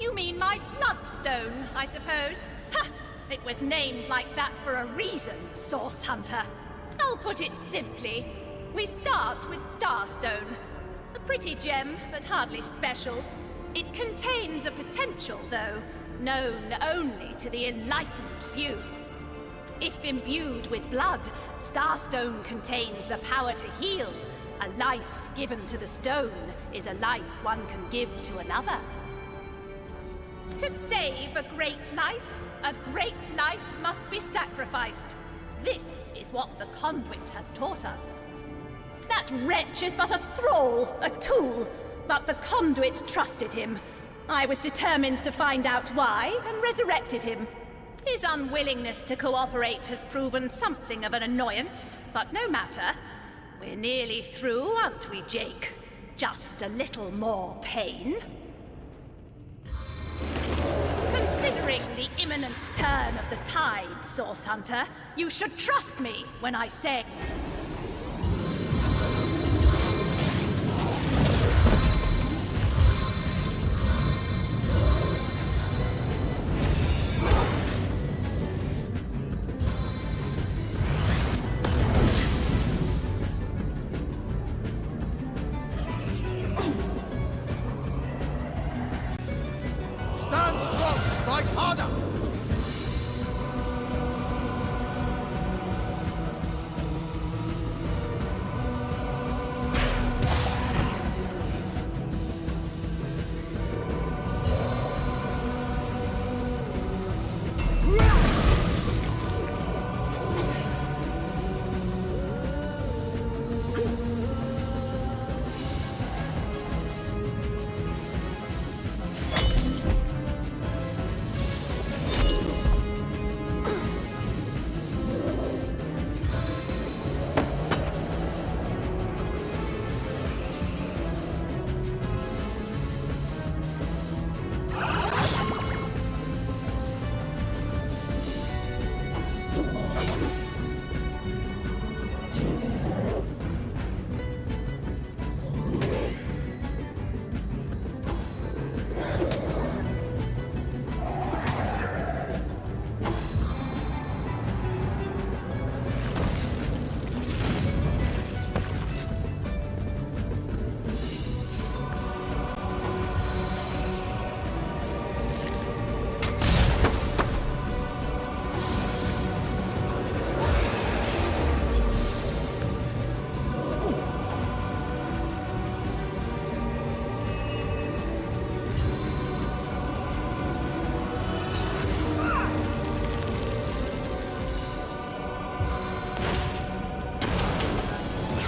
Speaker 7: You mean my bloodstone, I suppose? Ha! It was named like that for a reason, Source Hunter. I'll put it simply. We start with Starstone. A pretty gem, but hardly special. It contains a potential, though, known only to the enlightened few. If imbued with blood, Starstone contains the power to heal, A life given to the stone is a life one can give to another. To save a great life must be sacrificed. This is what the conduit has taught us. That wretch is but a thrall, a tool, but the conduit trusted him. I was determined to find out why, and resurrected him. His unwillingness to cooperate has proven something of an annoyance, but no matter. We're nearly through, aren't we, Jake? Just a little more pain. Considering the imminent turn of the tide, Source Hunter, you should trust me when I say...
Speaker 3: Stand strong, strike harder!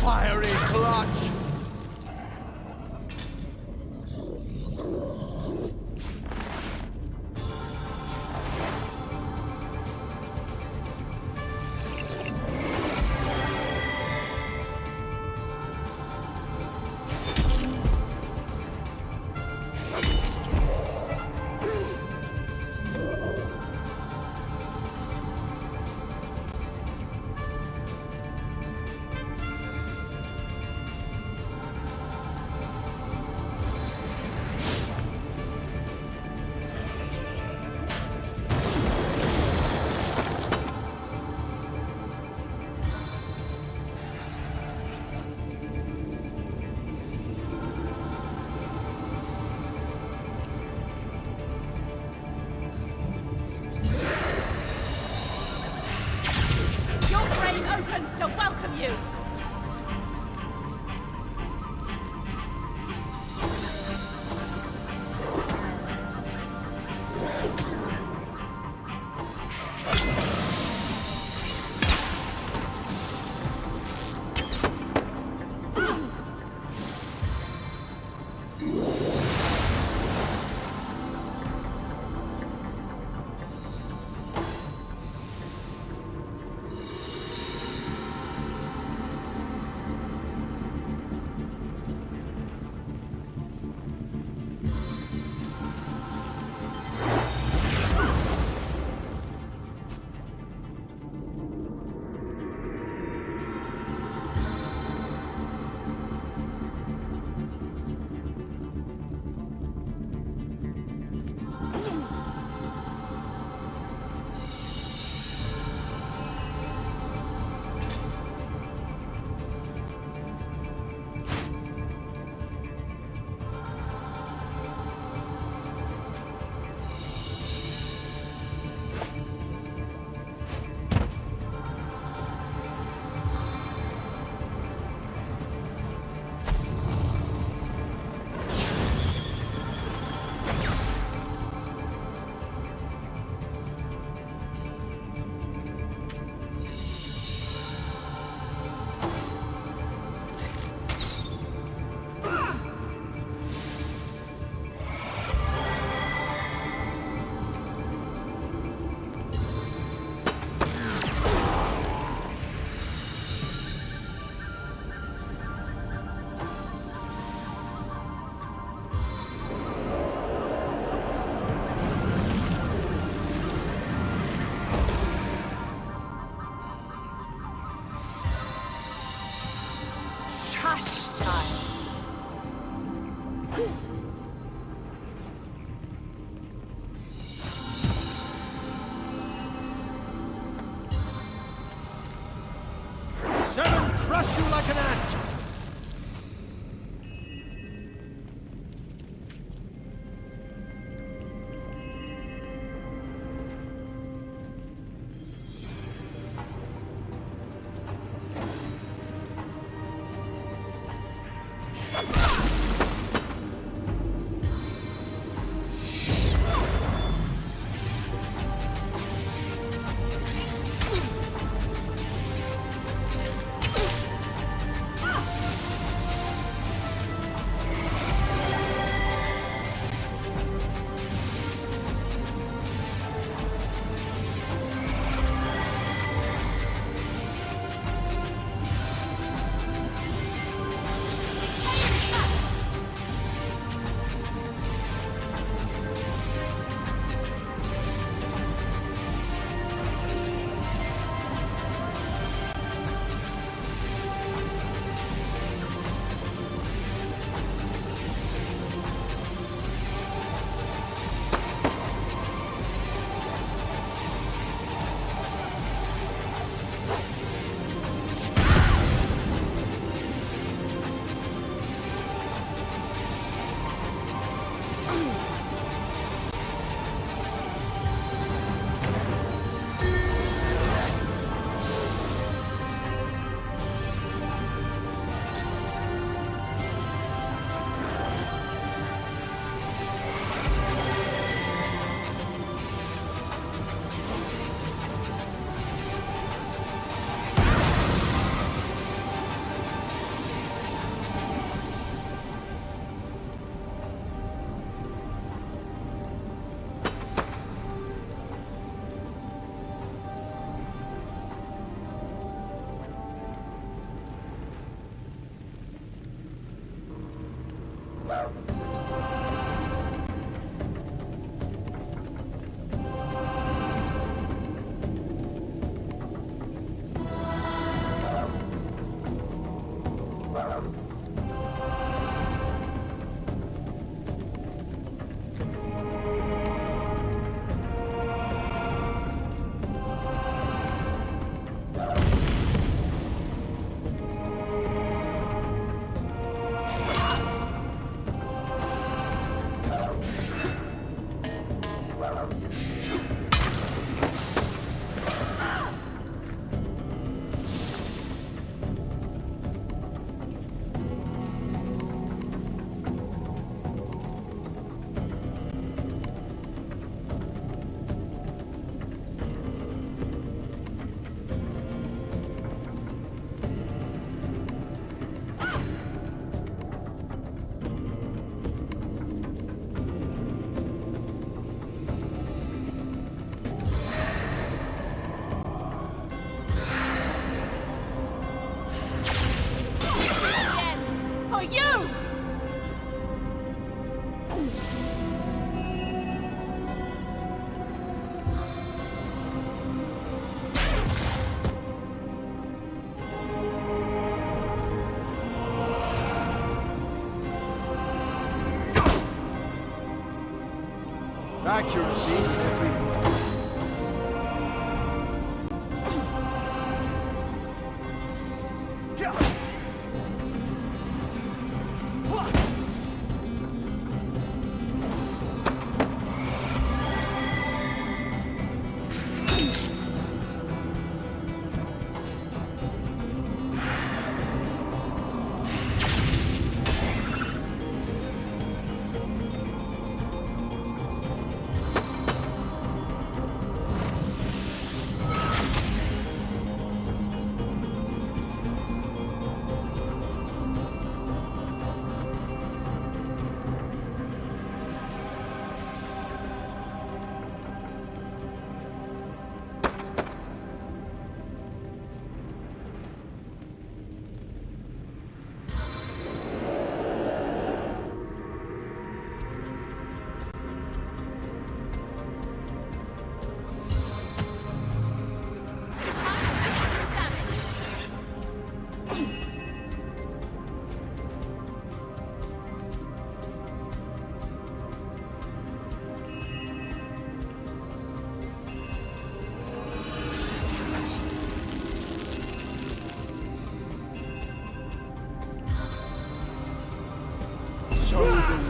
Speaker 3: Fiery clutch!
Speaker 11: this time.
Speaker 3: Seven crush you like an ant!
Speaker 13: Accuracy in every blow.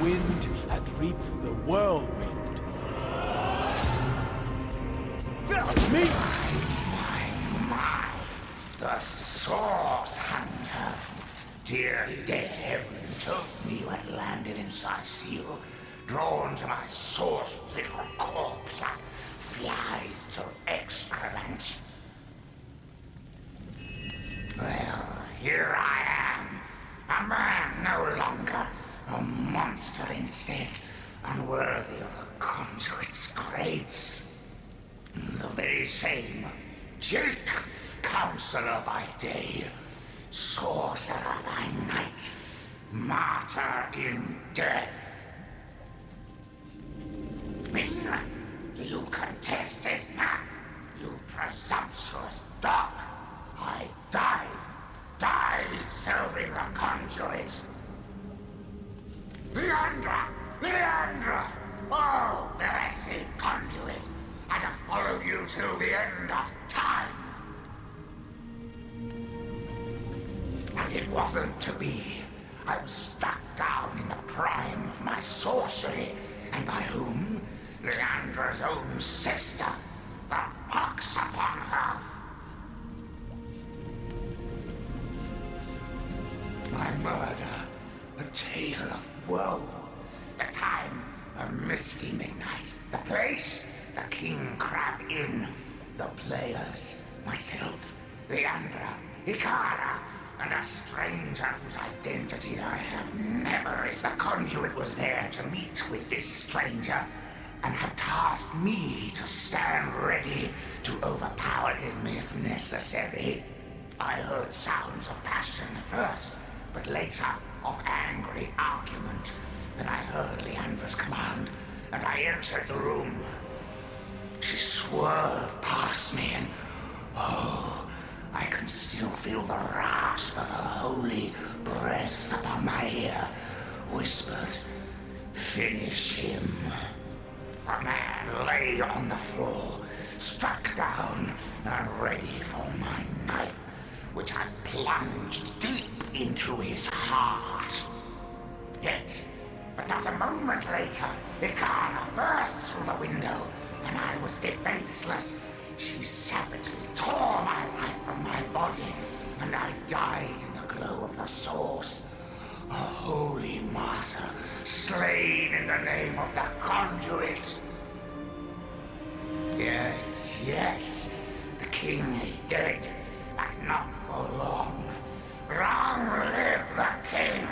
Speaker 14: wind and reap the whirlwind. Me!
Speaker 15: My, the Source Hunter. Dearly dead Evelyn told me you had landed in Sicile, drawn to my source-little corpse like flies to excrement. Well, here I am, a man no longer, a monster instead, unworthy of a conduit's grace. The very same Jake, counselor by day, sorcerer by night, martyr in death. Me? Do you contest it, huh? You presumptuous dog! I died serving the conduit. Leandra! Oh, blessed conduit! I'd have followed you till the end of time. But it wasn't to be. I was struck down in the prime of my sorcery, and by whom? Leandra's own sister. The pox upon her. My murder, a tale of woe. The time, a misty midnight. The place, the King Crab Inn. The players, myself, Leandra, Ikara, and a stranger whose identity I have never. The conduit was there to meet with this stranger, and had tasked me to stand ready to overpower him if necessary. I heard sounds of passion at first, but later of angry argument. Then I heard Leandra's command, and I entered the room. She swerved past me, and oh, I can still feel the rasp of her holy breath upon my ear. Whispered, "Finish him." The man lay on the floor, struck down and ready for my knife, which I plunged deep into his heart. Yet, but not a moment later, Ikara burst through the window, and I was defenseless. She savagely tore my life from my body, and I died in the glow of the source. A holy martyr, slain in the name of the conduit. Yes, the king is dead, but not for long. Long live the king!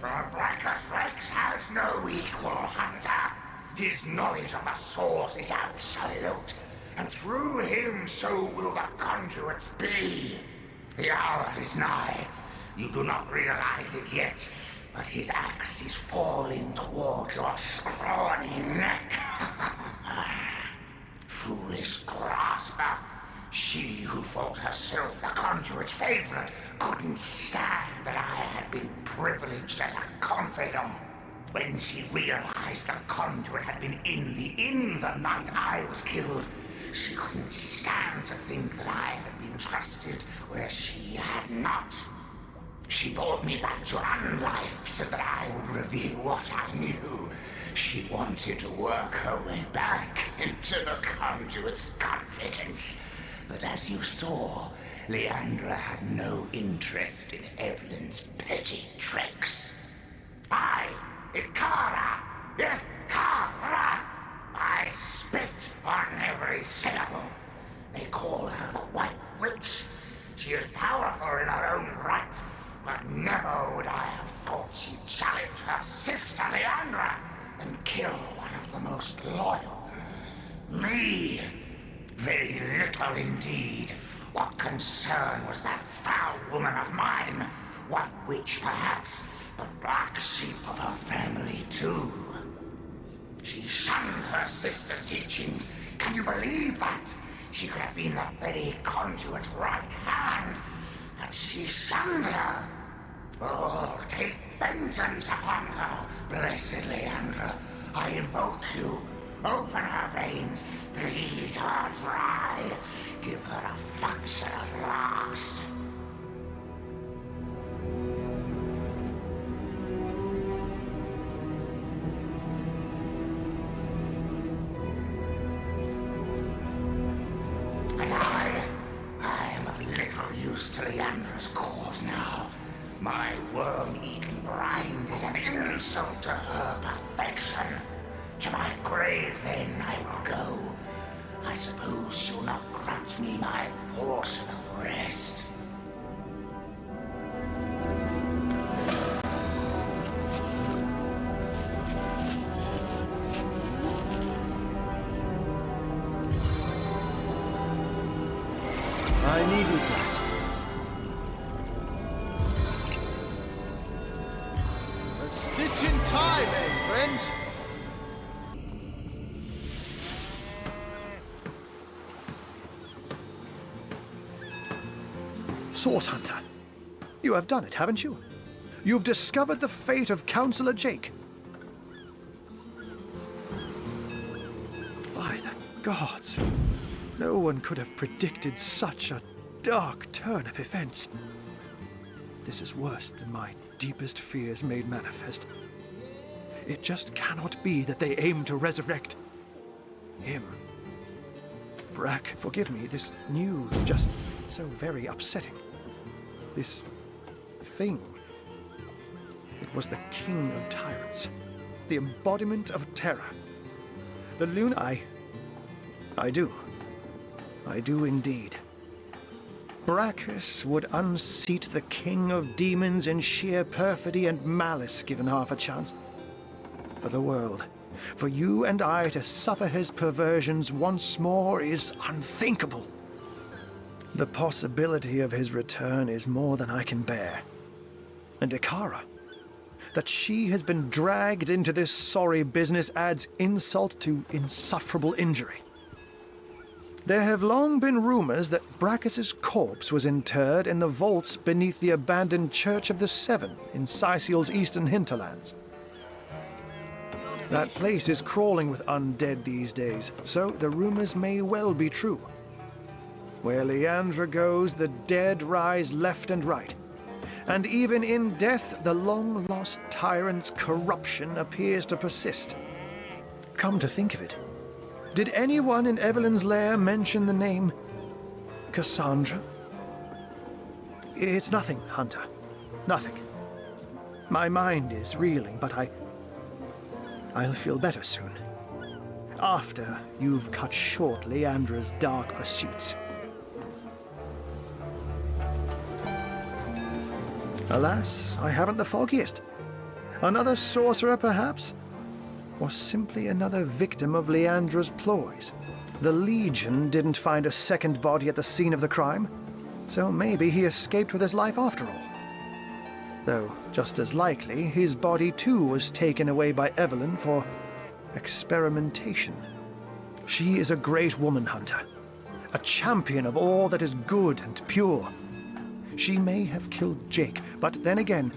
Speaker 15: The Blackest Rex has no equal, Hunter. His knowledge of the source is absolute, and through him so will the conduits be. The hour is nigh. You do not realize it yet, but his axe is falling towards your scrawny neck. Foolish grasper. She who thought herself the conduit's favorite couldn't stand that I had been privileged as a confidant. When she realized the conduit had been in the inn the night I was killed, she couldn't stand to think that I had been trusted where she had not. She brought me back to unlife so that I would reveal what I knew. She wanted to work her way back into the conduit's confidence. But as you saw, Leandra had no interest in Evelyn's petty tricks. I, Ikara! I spit on every syllable. They call her the White Witch. She is powerful in her own right, but never would I have thought she'd challenge her sister Leandra and kill one of the most loyal. Me! Very little indeed. What concern was that foul woman of mine? White Witch, perhaps, but black sheep of her family, too. She shunned her sister's teachings. Can you believe that? She could have been the very conduit's right hand, but she shunned her. Oh, take vengeance upon her, blessed Leandra. I invoke you. Open her veins, bleed her dry, give her a function at last. Leandra's cause now. My worm-eaten brand is an insult to her perfection. To my grave, then, I will go. I suppose she'll not grudge me my portion of rest.
Speaker 14: I needed that. A stitch in time, eh, friends?
Speaker 3: Source Hunter, you have done it, haven't you? You've discovered the fate of Councillor Jake. By the gods, no one could have predicted such a dark turn of events. This is worse than my deepest fears made manifest. It just cannot be that they aim to resurrect him. Brack, forgive me, this news just so very upsetting. This thing. It was the king of tyrants. The embodiment of terror. The Luna... I do. I do indeed. Brachus would unseat the king of demons in sheer perfidy and malice given half a chance. For the world, for you and I to suffer his perversions once more is unthinkable. The possibility of his return is more than I can bear. And Ikara, that she has been dragged into this sorry business adds insult to insufferable injury. There have long been rumors that Brachus's corpse was interred in the vaults beneath the abandoned Church of the Seven in Sicil's eastern hinterlands. That place is crawling with undead these days, so the rumors may well be true. Where Leandra goes, the dead rise left and right. And even in death, the long-lost tyrant's corruption appears to persist. Come to think of it, did anyone in Evelyn's lair mention the name Cassandra? It's nothing, Hunter. Nothing. My mind is reeling, but I'll feel better soon. After you've cut short Leandra's dark pursuits. Alas, I haven't the foggiest. Another sorcerer, perhaps? Or simply another victim of Leandra's ploys? The Legion didn't find a second body at the scene of the crime, so maybe he escaped with his life after all. Though, just as likely, his body too was taken away by Evelyn for experimentation. She is a great woman, Hunter. A champion of all that is good and pure. She may have killed Jake, but then again,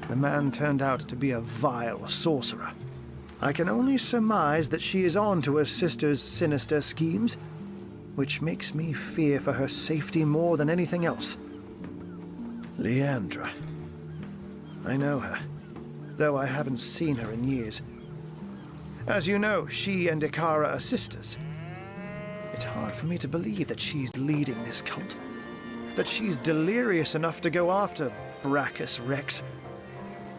Speaker 3: the man turned out to be a vile sorcerer. I can only surmise that she is on to her sister's sinister schemes, which makes me fear for her safety more than anything else. Leandra. I know her, though I haven't seen her in years. As you know, she and Ikara are sisters. It's hard for me to believe that she's leading this cult. That she's delirious enough to go after Brachus Rex.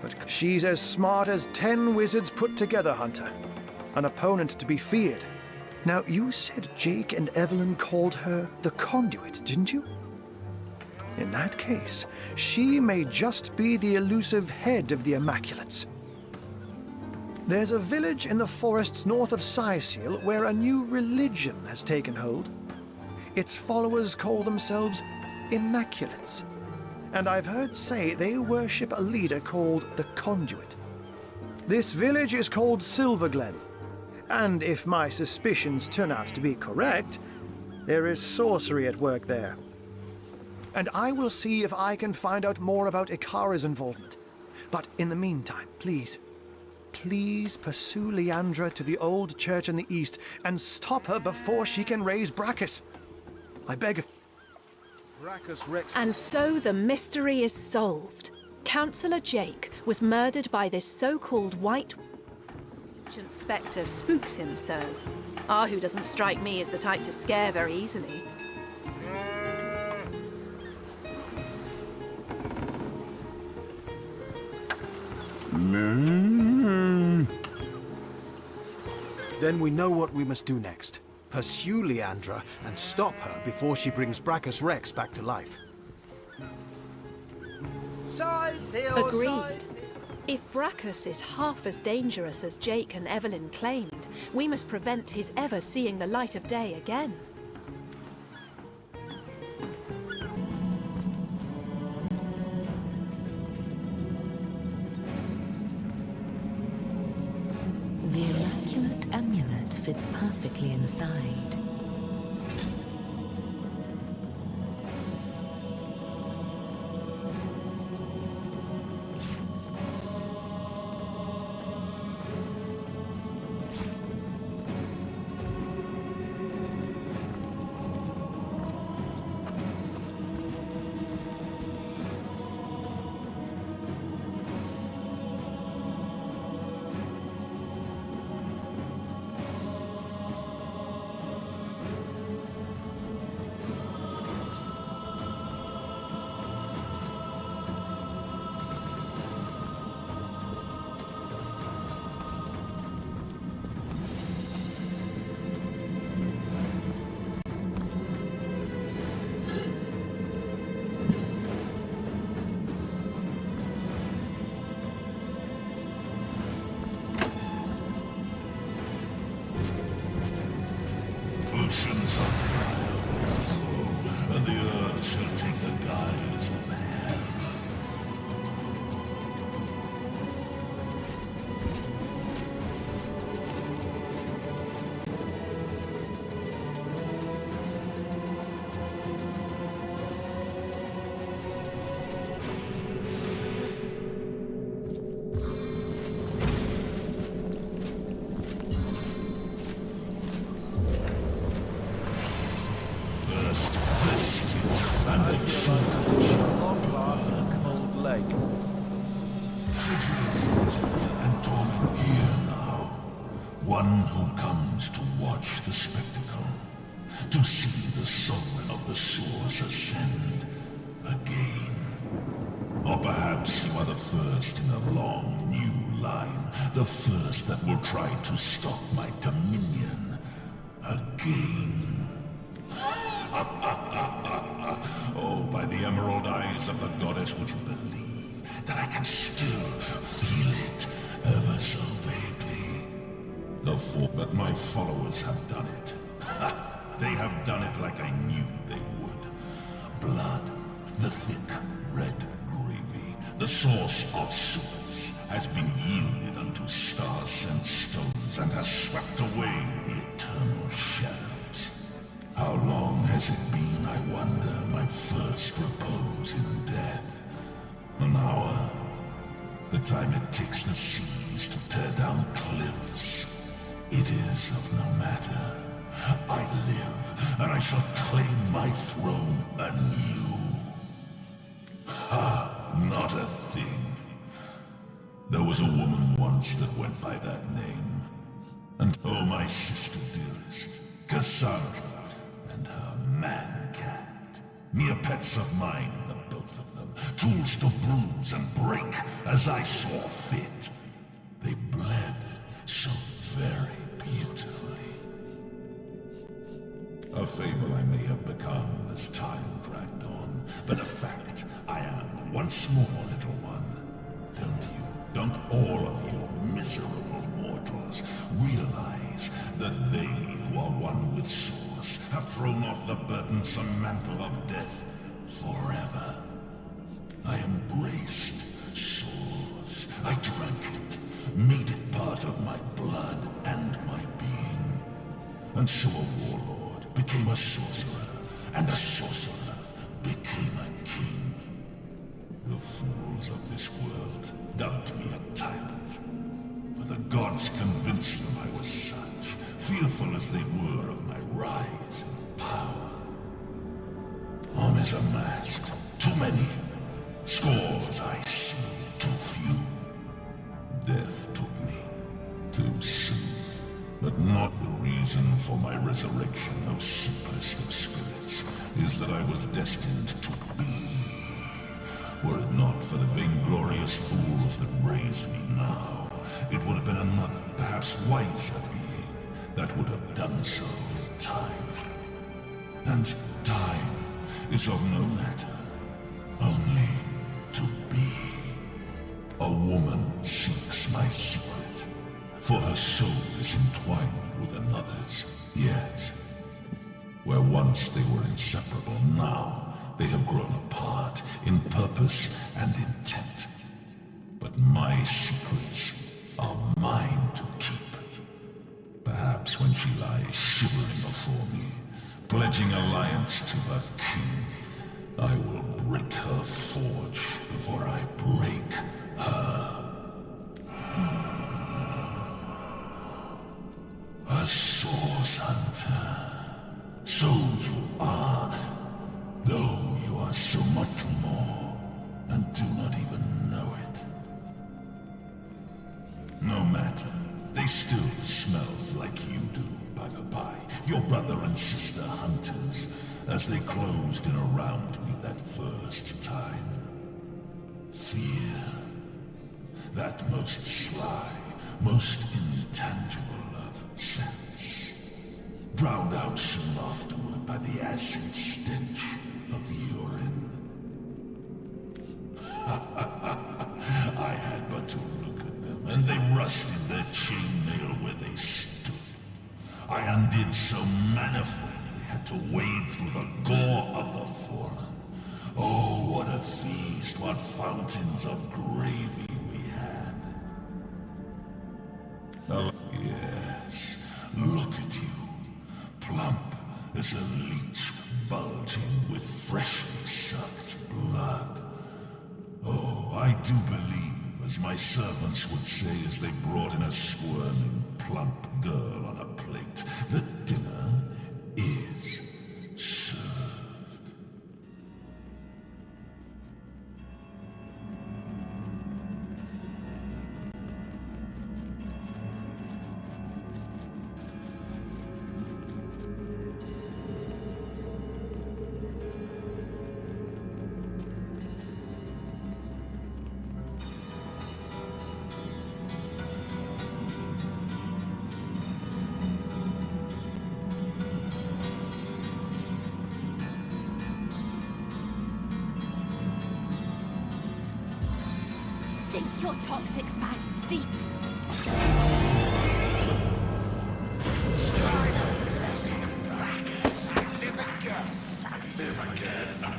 Speaker 3: But she's as smart as 10 wizards put together, Hunter. An opponent to be feared. Now, you said Jake and Evelyn called her the Conduit, didn't you? In that case, she may just be the elusive head of the Immaculates. There's a village in the forests north of Sicil where a new religion has taken hold. Its followers call themselves Immaculates, and I've heard say they worship a leader called the Conduit. This village is called Silverglen, and if my suspicions turn out to be correct, there is sorcery at work there. And I will see if I can find out more about Ikara's involvement. But in the meantime, please pursue Leandra to the old church in the east and stop her before she can raise Brachus. I beg of...
Speaker 7: And so the mystery is solved. Councillor Jake was murdered by this so-called white ancient spectre spooks him so. Who doesn't strike me as the type to scare very easily.
Speaker 13: Then we know what we must do next. Pursue Leandra and stop her before she brings Brachus Rex back to life.
Speaker 16: Agreed. If Brachus is half as dangerous as Jake and Evelyn claimed, we must prevent his ever seeing the light of day again.
Speaker 17: The immaculate amulet fits perfectly inside.
Speaker 10: Oceans of fire will flow, and the earth shall take the guise of hell. One who comes to watch the spectacle, to see the soul of the source ascend again. Or perhaps you are the first in a long new line, the first that will try to stop my dominion again. Oh, by the emerald eyes of the goddess, would you believe that I can still feel it ever so vaguely? The thought that my followers have done it. They have done it like I knew they would. Blood, the thick red gravy, the source of source, has been yielded unto star-sent stones and has swept away the eternal shadows. How long has it been, I wonder, my first repose in death? An hour. The time it takes the seas to tear down cliffs. It is of no matter. I live, and I shall claim my throne anew. Not a thing. There was a woman once that went by that name. And oh, my sister dearest, Cassandra, and her man-cat. Mere pets of mine, the both of them. Tools to bruise and break as I saw fit. They bled so very beautifully. A fable I may have become as time dragged on, but a fact I am once more, little one. Don't all of you miserable mortals realize that they who are one with Source have thrown off the burdensome mantle of death forever? I embraced Source. I drank it, made it part of my blood and my being. And so a warlord became a sorcerer, and a sorcerer became a king. The fools of this world dubbed me a tyrant, for the gods convinced them I was such, fearful as they were of my rise in power. Armies amassed, too many. Scores I see, too few. Death took me, too soon. But not the reason for my resurrection, O simplest of spirits, is that I was destined to be. Were it not for the vainglorious fools that raised me it would have been another, perhaps wiser being that would have done so in time. And time is of no matter, only to be. A woman seeks my secret, for her soul is entwined with another's, yes. Where once they were inseparable, now they have grown apart in purpose and intent. But my secrets are mine to keep. Perhaps when she lies shivering before me, pledging alliance to her king, I will break her forge before I break her. A source hunter. So you are, though you are so much more, and do not even know it. No matter, they still smell like you do, by the by, your brother and sister hunters, as they closed in around me that first time. Fear, that most sly, most intangible of sense, drowned out soon afterward by the acid stench of urine. I had but to look at them, and they rusted their chainmail where they stood. I undid so manifold they had to wade through the gore of the fallen. Oh, what a feast, what fountains of gravy we had. Oh, yes, look at you, plump as a leech bulging with freshly sucked blood. Oh, I do believe, as my servants would say as they brought in a squirming, plump girl on a plate, that dinner is served.
Speaker 7: Sink your toxic fangs deep.
Speaker 10: Live again.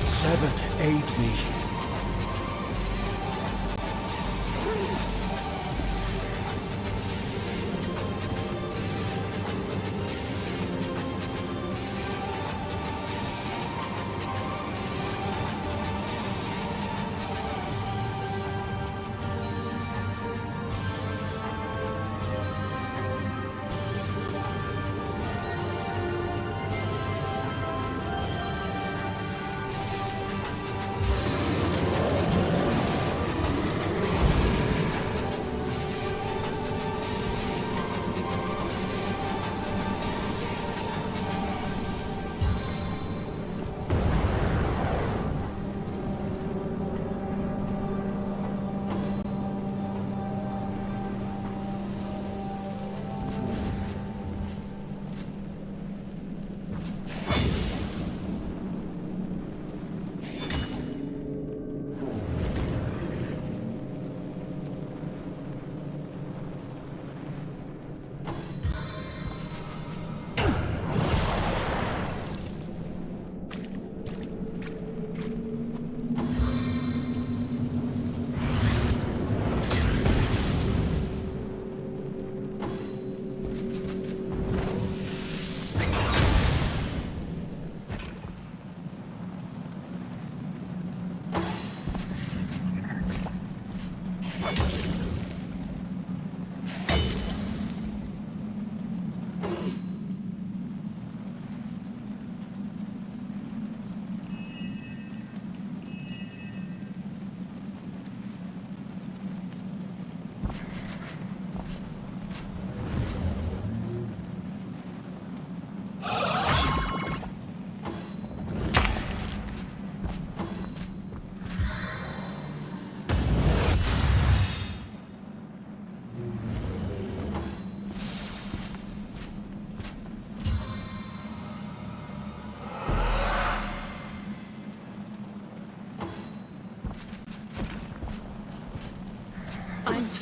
Speaker 13: Seven, aid me.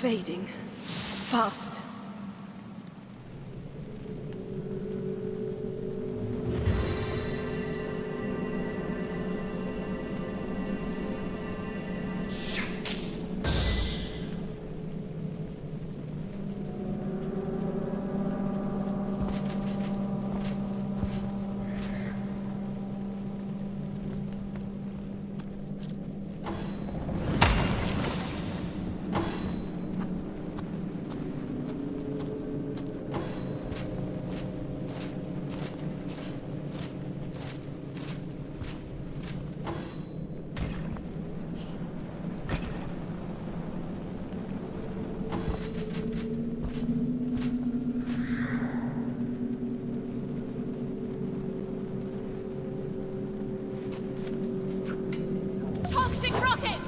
Speaker 16: fading. Fast.
Speaker 7: Toxic rocket!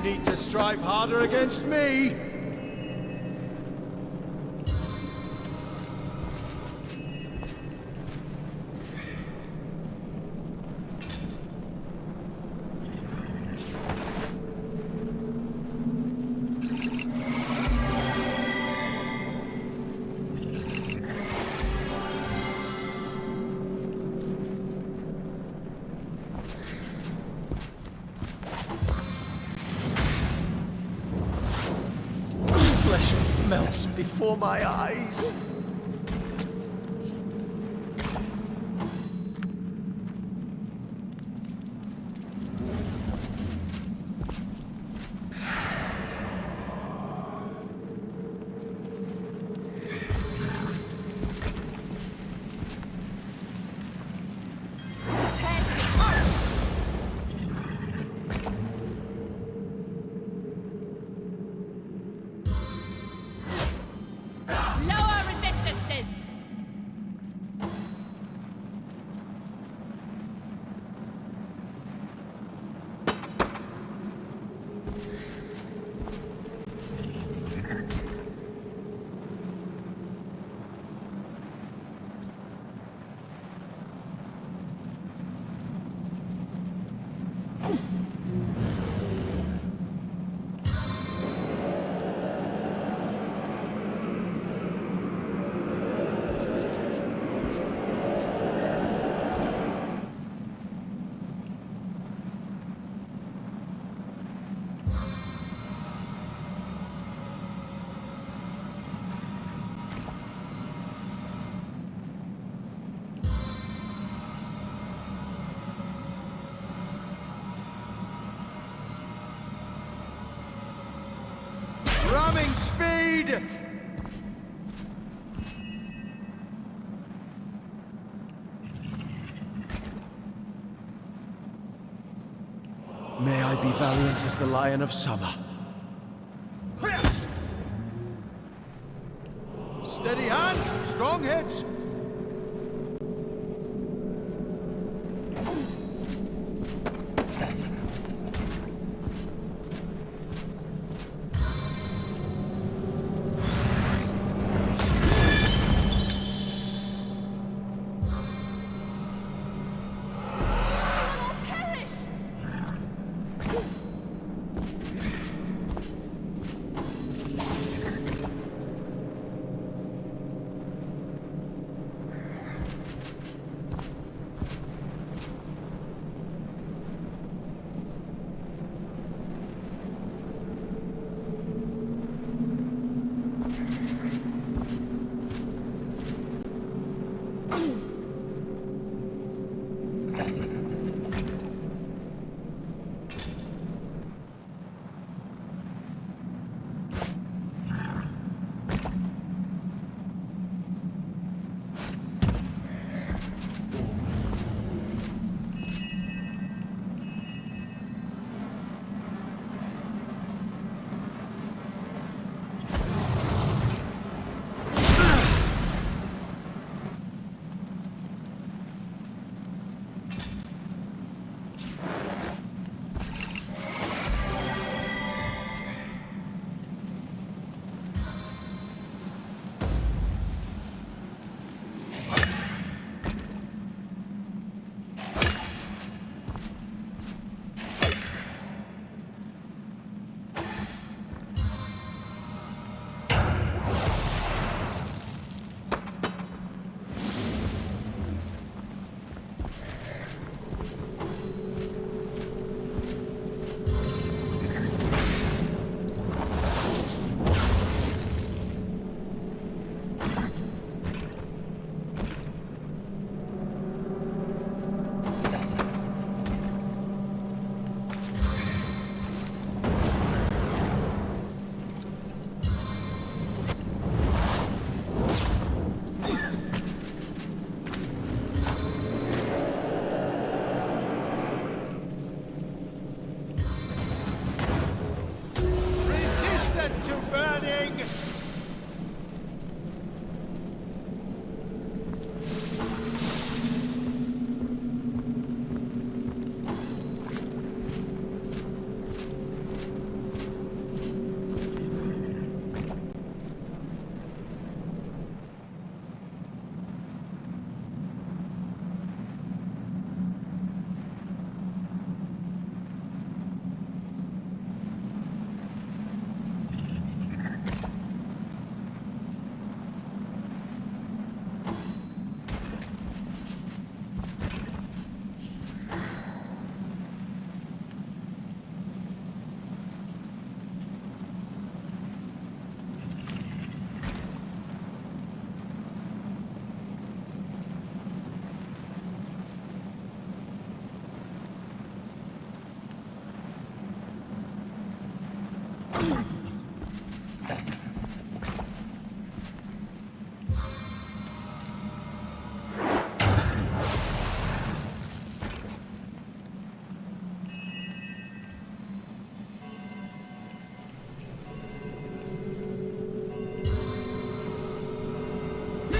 Speaker 14: Need to strive harder against me! Melts before my eyes. Ramming speed! May I be valiant as the Lion of Summer. Steady hands, strong hits!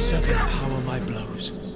Speaker 13: Seven power my blows.